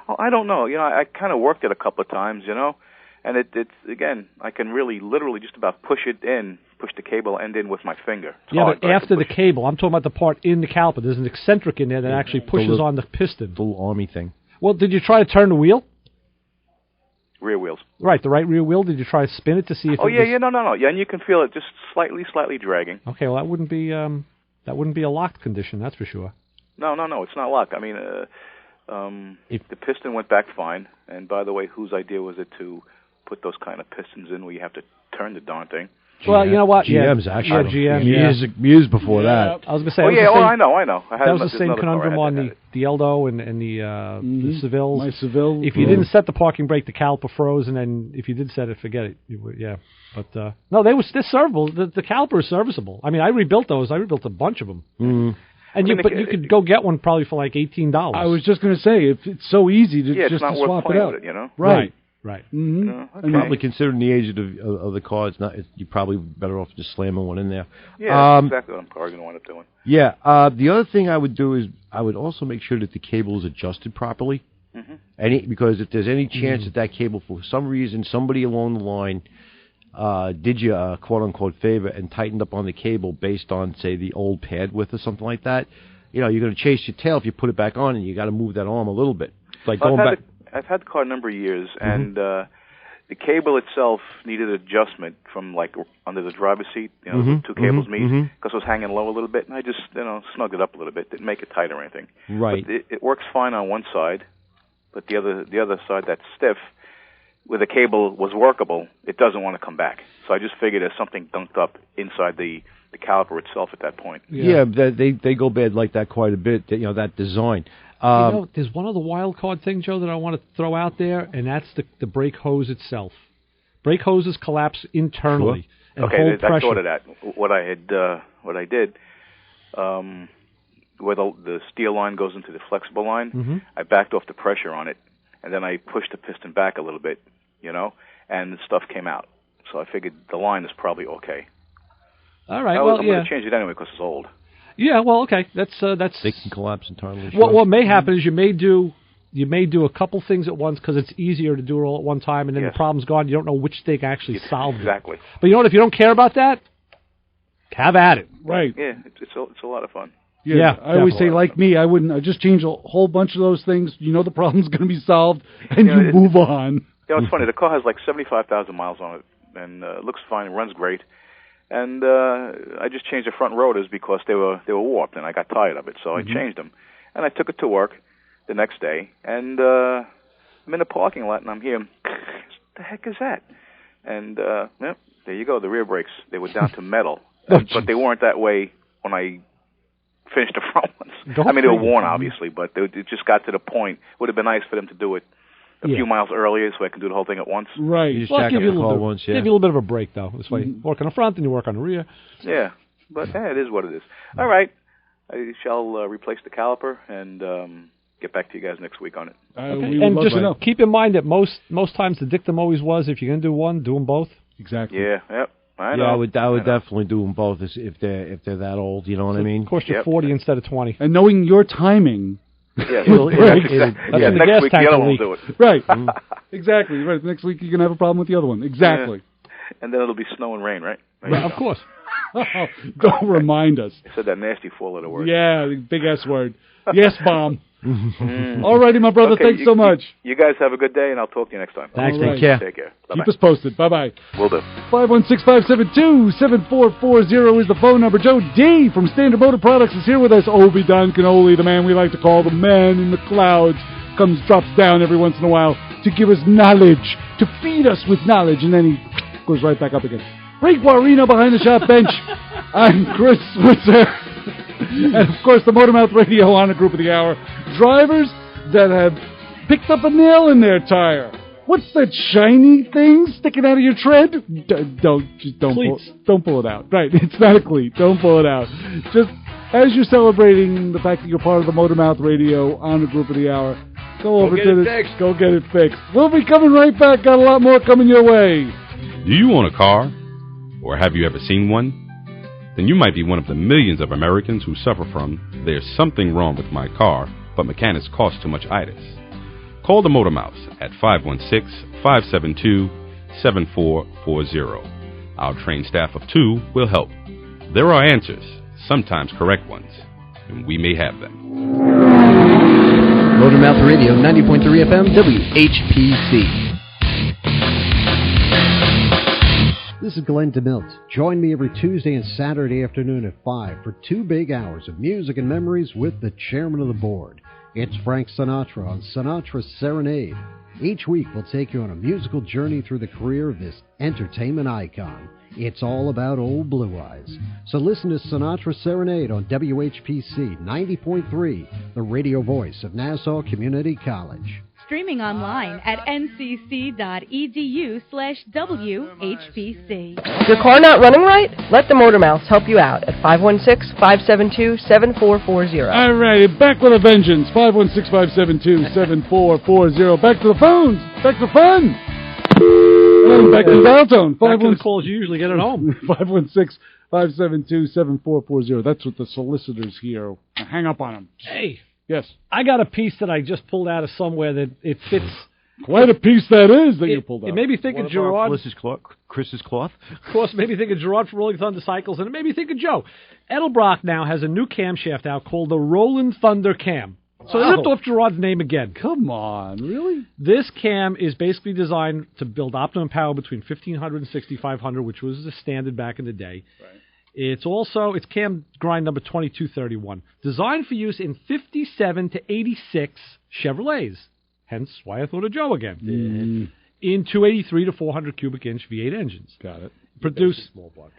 Oh, I don't know. I kind of worked it a couple of times, and it's again, I can literally just about push the cable end in with my finger. It's hard, but after the cable, I'm talking about the part in the caliper. There's an eccentric in there that actually pushes on the piston. The little army thing. Well, did you try to turn the wheel? Rear wheels. Right, the right rear wheel. Did you try to spin it to see if? No. Yeah, and you can feel it just slightly dragging. Okay, well that wouldn't be a locked condition, that's for sure. No, it's not locked. I mean, the piston went back fine. And by the way, whose idea was it to put those kind of pistons in where you have to turn the darn thing? Well, you know what? GM's actually. GM. Years before that. I was going to say. I know. That was the same conundrum on the Eldo and the Seville. My Seville. If you didn't set the parking brake, the caliper froze, and then if you did set it, forget it. But no, they're serviceable. The caliper is serviceable. I mean, I rebuilt those. I rebuilt a bunch of them. Mm. And you could go get one probably for like $18. I was just going to say, it's so easy to just to swap it out. With it, Right. Mm-hmm. Okay. Probably considering the age of the car, you're probably better off just slamming one in there. Yeah, that's exactly what I'm probably going to wind up doing. Yeah. The other thing I would do is I would also make sure that the cable is adjusted properly. Mm-hmm. Because if there's any chance that cable, for some reason, somebody along the line did you a quote-unquote favor and tightened up on the cable based on, say, the old pad width or something like that, you're going to chase your tail if you put it back on, and you got to move that arm a little bit. It's like going back. I've had the car a number of years, and the cable itself needed adjustment from like under the driver's seat. The two cables meet because it was hanging low a little bit, and I just snugged it up a little bit. Didn't make it tight or anything. Right. But it works fine on one side, but the other side that's stiff, where the cable was workable, it doesn't want to come back. So I just figured there's something dunked up inside the caliper itself at that point. Yeah, they go bad like that quite a bit. That design. There's one other wild card thing, Joe, that I want to throw out there, and that's the brake hose itself. Brake hoses collapse internally and hold pressure. I thought of that. What I did, where the steel line goes into the flexible line, I backed off the pressure on it, and then I pushed the piston back a little bit, and the stuff came out. So I figured the line is probably okay. All right. I'm going to change it anyway because it's old. Yeah, well, okay. That's they can collapse entirely. What may happen is you may do a couple things at once because it's easier to do it all at one time, and then the problem's gone. You don't know which thing actually solved it. Exactly. But you know what? If you don't care about that, have at it. Right. Yeah, it's a lot of fun. Yeah, I always say, like me, I wouldn't. I just change a whole bunch of those things. The problem's going to be solved, and you move on. It's funny. The car has like 75,000 miles on it, and it looks fine. It runs great. And I just changed the front rotors because they were warped, and I got tired of it, so I changed them. And I took it to work the next day, and I'm in the parking lot, and I'm hearing, what the heck is that? And there you go, the rear brakes. They were down to metal, but they weren't that way when I finished the front ones. I mean, they were worn, obviously, but it just got to the point. It would have been nice for them to do it a few miles earlier so I can do the whole thing at once. Right. You just jack up the car once, Give you a little bit of a break, though. This way, work on the front and you work on the rear. Yeah, but it is what it is. All right. I shall replace the caliper and get back to you guys next week on it. Okay. And just keep in mind that most times the dictum always was, if you're going to do one, do them both. Exactly. Yeah, yep. I know. I would definitely do them both if they're that old, you know what I mean? Of course, you're 40 instead of 20. And knowing your timing... Yeah, next week the other one will do it. Right. Exactly. Right. Next week you're going to have a problem with the other one. Exactly. Yeah. And then it'll be snow and rain, right? Well, of course. Don't remind us. I said that nasty four-letter word. Yeah, the big S word. Yes, bomb. All righty, my brother. Okay, thanks so much. You guys have a good day, and I'll talk to you next time. Thanks. Take care. Take care. Keep us posted. Bye-bye. Will do. 516-572-7440 is the phone number. Joe D. from Standard Motor Products is here with us. Obi Don Cannoli, the man we like to call the man in the clouds, drops down every once in a while to give us knowledge, to feed us with knowledge, and then he goes right back up again. Ray Guarino behind the shop bench. I'm Chris Switzer. And, of course, the Motormouth Radio Honor Group of the Hour. Drivers that have picked up a nail in their tire. What's that shiny thing sticking out of your tread? Don't pull it out. Right, it's not a cleat. Don't pull it out. Just as you're celebrating the fact that you're part of the Motormouth Radio Honor Group of the Hour, go over to this. Go get it fixed. We'll be coming right back. Got a lot more coming your way. Do you own a car? Or have you ever seen one? Then you might be one of the millions of Americans who suffer from "there's something wrong with my car, but mechanics cost too much itis." Call the Motor Mouth at 516-572-7440. Our trained staff of 2 will help. There are answers, sometimes correct ones, and we may have them. Motormouth Radio, 90.3 FM, WHPC. This is Glenn DeMilt. Join me every Tuesday and Saturday afternoon at 5 for 2 big hours of music and memories with the chairman of the board. It's Frank Sinatra on Sinatra's Serenade. Each week we'll take you on a musical journey through the career of this entertainment icon. It's all about old Blue Eyes. So listen to Sinatra's Serenade on WHPC 90.3, the radio voice of Nassau Community College. Streaming online at ncc.edu/WHPC. Your car not running right? Let the Motor Mouths help you out at 516-572-7440. All right, back with a vengeance. 516-572-7440. Back to the phones. Back to fun. And back to the dial tone. Back to the calls you usually get at home. 516-572-7440. That's what the solicitors here. Hang up on them. Hey. Yes. I got a piece that I just pulled out of somewhere that it fits. Quite a piece that is that you pulled out. It made me think of Gerard. Chris's cloth? Of course, it made me think of Gerard from Rolling Thunder Cycles, and it made me think of Joe. Edelbrock now has a new camshaft out called the Rolling Thunder Cam. So they ripped off Gerard's name again. Come on, really? This cam is basically designed to build optimum power between 1,500 and 6,500, which was the standard back in the day. Right. It's cam grind number 2231, designed for use in 57 to 86 Chevrolets. Hence why I thought of Joe again. In 283 to 400 cubic inch V8 engines. Got it.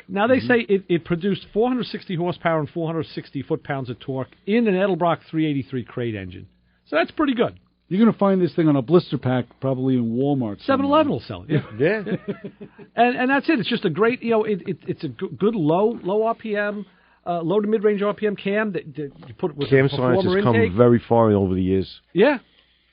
Now they say it produced 460 horsepower and 460 foot-pounds of torque in an Edelbrock 383 crate engine. So that's pretty good. You're going to find this thing on a blister pack probably in Walmart. 7-Eleven will sell it. Yeah. And that's it. It's just a great, it's a good low RPM, low to mid-range RPM cam that you put with cam science has come very far over the years. Yeah.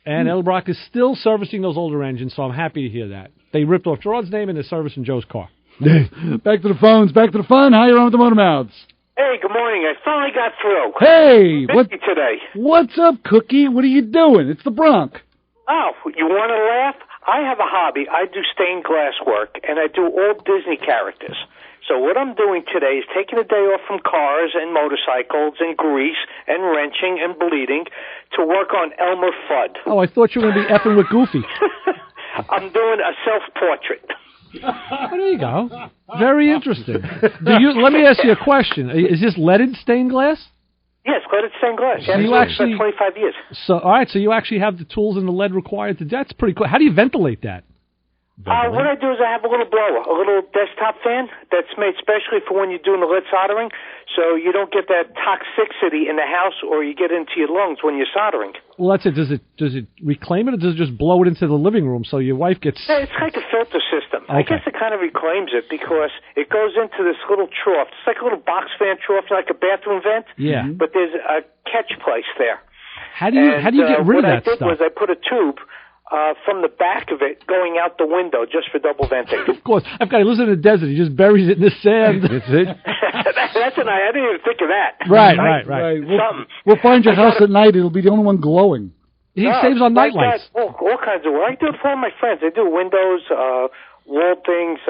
And Edelbrock is still servicing those older engines, so I'm happy to hear that. They ripped off Gerard's name and they're servicing Joe's car. Back to the phones, back to the fun. How you on with the Motor Mouths? Hey, good morning. I finally got through. Hey, what's up, Cookie? What are you doing? It's the Bronx. Oh, you want to laugh? I have a hobby. I do stained glass work, and I do all Disney characters. So what I'm doing today is taking a day off from cars and motorcycles and grease and wrenching and bleeding to work on Elmer Fudd. Oh, I thought you were going to be effing with Goofy. I'm doing a self-portrait. Oh, there you go. Very interesting. Let me ask you a question. Is this leaded stained glass? Yes, leaded stained glass. Yeah, you actually, for 25 years. So, all right, so you actually have the tools and the lead required to do. That's pretty cool. How do you ventilate that? What I do is I have a little blower, a little desktop fan that's made specially for when you're doing the lead soldering, so you don't get that toxicity in the house or you get into your lungs when you're soldering. Well, that's it. Does it reclaim it, or does it just blow it into the living room so your wife gets... Yeah, it's like a filter system. Okay. I guess it kind of reclaims it because it goes into this little trough. It's like a little box fan trough, like a bathroom vent. Yeah. But there's a catch place there. How do you get rid of that stuff? What I did was I put a tube from the back of it going out the window just for double venting. Of course. I've got to listen to the desert. He just buries it in the sand. That's it. I didn't even think of that. Right. We'll find your house at night. It'll be the only one glowing. He saves on night lights. All kinds of work. I do it for all my friends. I do windows, wall things,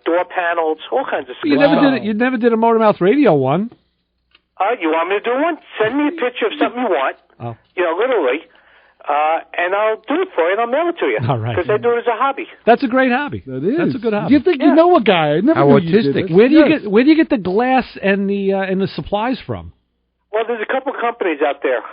door panels, all kinds of stuff. You never did a Motormouth Radio one. You want me to do one? Send me a picture of something you want. Oh. Literally. And I'll do it for you, and I'll mail it to you. All right. Because I do it as a hobby. That's a great hobby. That is. That's a good hobby. You think you know a guy? I never knew you did it. Where do you get the glass and the supplies from? Well, there's a couple of companies out there.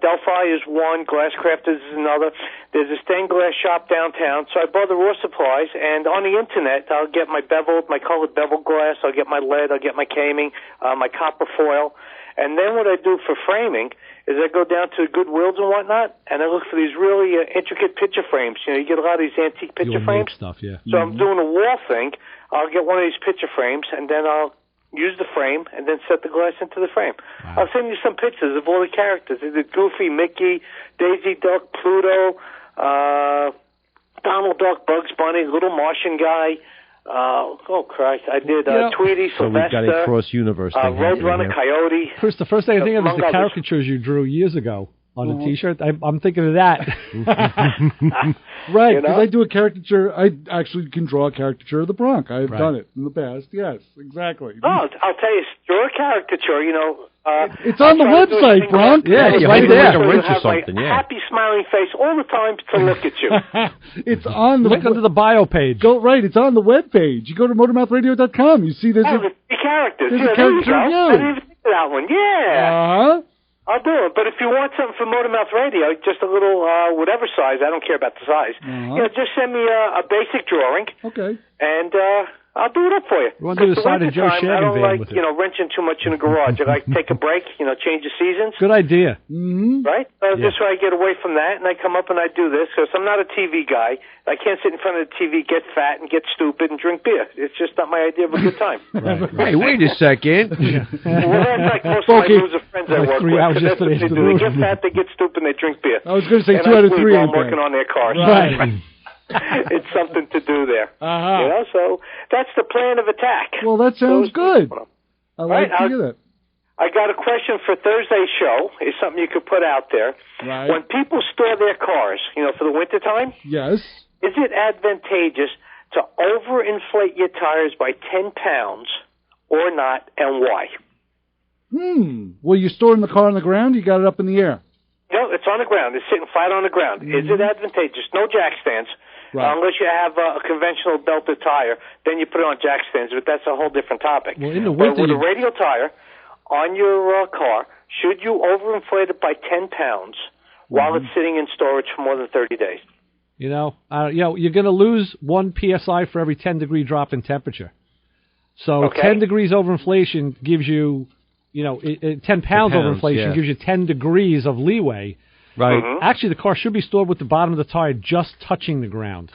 Delphi is one, Glasscrafters is another. There's a stained glass shop downtown. So I bought the raw supplies, and on the internet, I'll get my colored bevel glass, I'll get my lead, I'll get my caming, my copper foil. And then what I do for framing is I go down to Goodwills and whatnot, and I look for these really intricate picture frames. You get a lot of these antique picture frames. Stuff, yeah. So I'm doing a wall thing. I'll get one of these picture frames, and then I'll use the frame, and then set the glass into the frame. Wow. I'll send you some pictures of all the characters. I did Goofy, Mickey, Daisy Duck, Pluto, Donald Duck, Bugs Bunny, Little Martian Guy. Christ! I did Tweety, so Sylvester, we've got a cross-universe thing Roadrunner, Coyote. Chris, the first thing I think of is the caricatures you drew years ago on a T-shirt. I'm thinking of that. Right, because I do a caricature. I actually can draw a caricature of the Bronx. I've done it in the past. Yes, exactly. Oh, I'll tell you, draw a caricature. It's on the website, Bronx. Yeah, it's right there. Like a wrench or something. Happy, smiling face all the time to look at you. It's on the look under the bio page. It's on the web page. You go to motormouthradio.com. You see there's the characters. There's a character of you. I didn't even think of that one. Yeah. I'll do it. But if you want something for Motormouth Radio, just a little, whatever size, I don't care about the size, just send me a basic drawing. Okay. And I'll do it up for you. You want to do the side of Joe Shagan I don't like, with it. wrenching too much in the garage. I like to take a break, change the seasons. Good idea. Mm-hmm. Right? This way I get away from that, and I come up and I do this, because I'm not a TV guy. I can't sit in front of the TV, get fat, and get stupid, and drink beer. It's just not my idea of a good time. Hey, wait a second. Well, that's like most of my loser friends I work with. That's what they do. They get fat, they get stupid, and they drink beer. I was going to say 2 out of 3. I'm working on their cars. Right. It's something to do there. So that's the plan of attack. Well, that sounds good. I like to hear that. I got a question for Thursday's show. Is something you could put out there. Right. When people store their cars, for the wintertime, yes, is it advantageous to overinflate your tires by 10 pounds or not, and why? Well, you're storing the car on the ground? You got it up in the air? No, it's on the ground. It's sitting flat on the ground. Is it advantageous? No jack stands. Right. Unless you have a conventional belted tire, then you put it on jack stands, but that's a whole different topic. Well, in the winter, but with a radial tire on your car, should you overinflate it by 10 pounds while it's sitting in storage for more than 30 days? You're going to lose 1 psi for every 10-degree drop in temperature. So 10 degrees overinflation gives you, 10 pounds overinflation gives you 10 degrees of leeway. Right. Actually, the car should be stored with the bottom of the tire just touching the ground.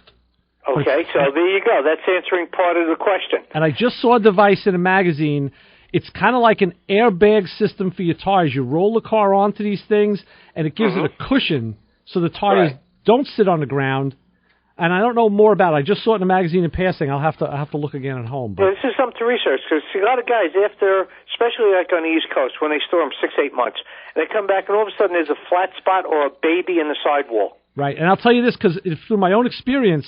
Okay, so there you go. That's answering part of the question. And I just saw a device in a magazine. It's kind of like an airbag system for your tires. You roll the car onto these things, and it gives it a cushion so the tires don't sit on the ground. And I don't know more about it. I just saw it in a magazine in passing. I'll have to look again at home. But well, this is something to research, because a lot of guys, after, especially like on the East Coast, when they store them 6-8 months, they come back and all of a sudden there's a flat spot or a baby in the sidewall. Right, and I'll tell you this, because through my own experience,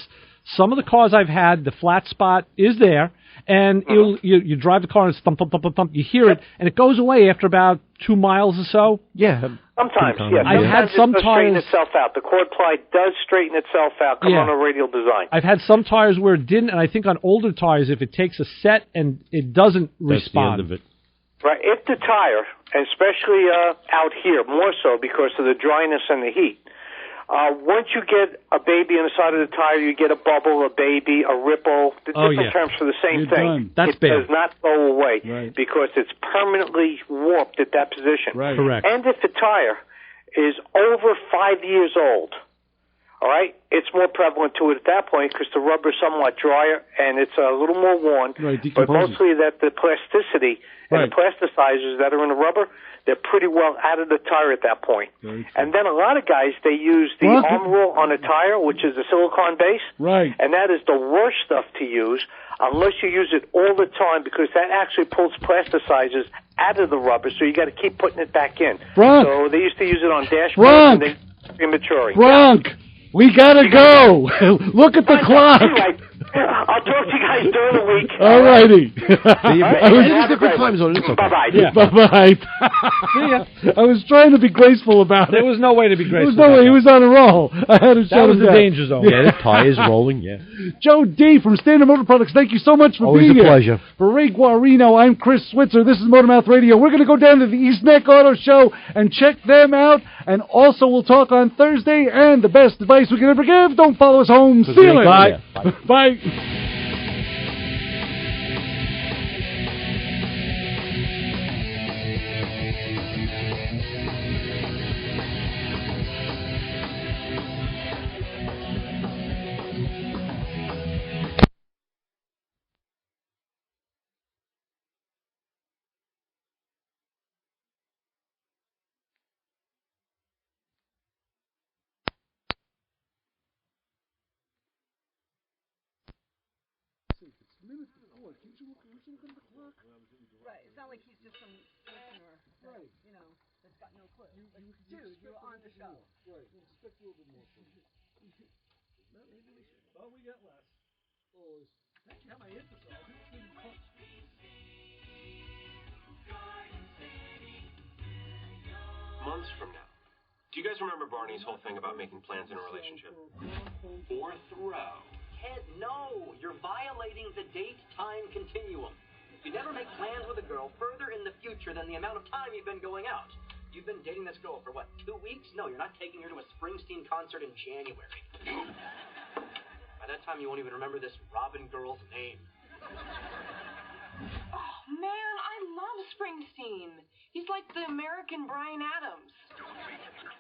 some of the cars I've had, the flat spot is there, and you drive the car and it's thump, thump, thump, thump, thump. You hear it, and it goes away after about 2 miles or so. Yeah. Sometimes, I've had some straighten tires itself out. The cord ply does straighten itself out. Come on a radial design. I've had some tires where it didn't, and I think on older tires, if it takes a set and it doesn't respond. That's the end of it. Right. If the tire, and especially out here, more so because of the dryness and the heat, once you get a baby on the side of the tire, you get a bubble, a baby, a ripple, different terms for the same thing. That's it bad. does not go away because it's permanently warped at that position. Right. Correct. And if the tire is over 5 years old, all right, it's more prevalent to it at that point because the rubber is somewhat drier and it's a little more worn. Right, but mostly that the plasticity and the plasticizers that are in the rubber, they're pretty well out of the tire at that point. And then a lot of guys, they use the arm roll on a tire, which is a silicone base. Right. And that is the worst stuff to use unless you use it all the time because that actually pulls plasticizers out of the rubber, so you got to keep putting it back in. So they used to use it on dashboards. prematurely. Bronk, we gotta go. Look at the clock. Anyway, I'll talk to you guys during the week. All righty. It's a different time zone. It's okay. Bye-bye. Yeah. Bye-bye. I was trying to be graceful about it. There was no way to be graceful. There was no way. He was on a roll. I had to shut That was him the down. danger zone. Yeah, the tie is rolling, yeah. Joe D. from Standard Motor Products, thank you so much for Always being a here. pleasure. For Ray Guarino, I'm Chris Switzer. This is Motormouth Radio. We're going to go down to the East Neck Auto Show and check them out. And also, we'll talk on Thursday. And the best advice we can ever give, don't follow us home. See you later. Bye. Bye. Right. It's not like he's just some listener, right? You know, that's got no clue. Dude, you're on the show. Right. You expect a little bit more from me. Maybe we should. Oh, we get less. Oh, actually, have my interest on. Months from now. Do you guys remember Barney's whole thing about making plans in a relationship? Fourth row. Ted, no! You're violating the date-time continuum. You never make plans with a girl further in the future than the amount of time you've been going out. You've been dating this girl for, 2 weeks? No, you're not taking her to a Springsteen concert in January. By that time, you won't even remember this Robin girl's name. Oh, man, I love Springsteen. He's like the American Bryan Adams. Don't make it crazy.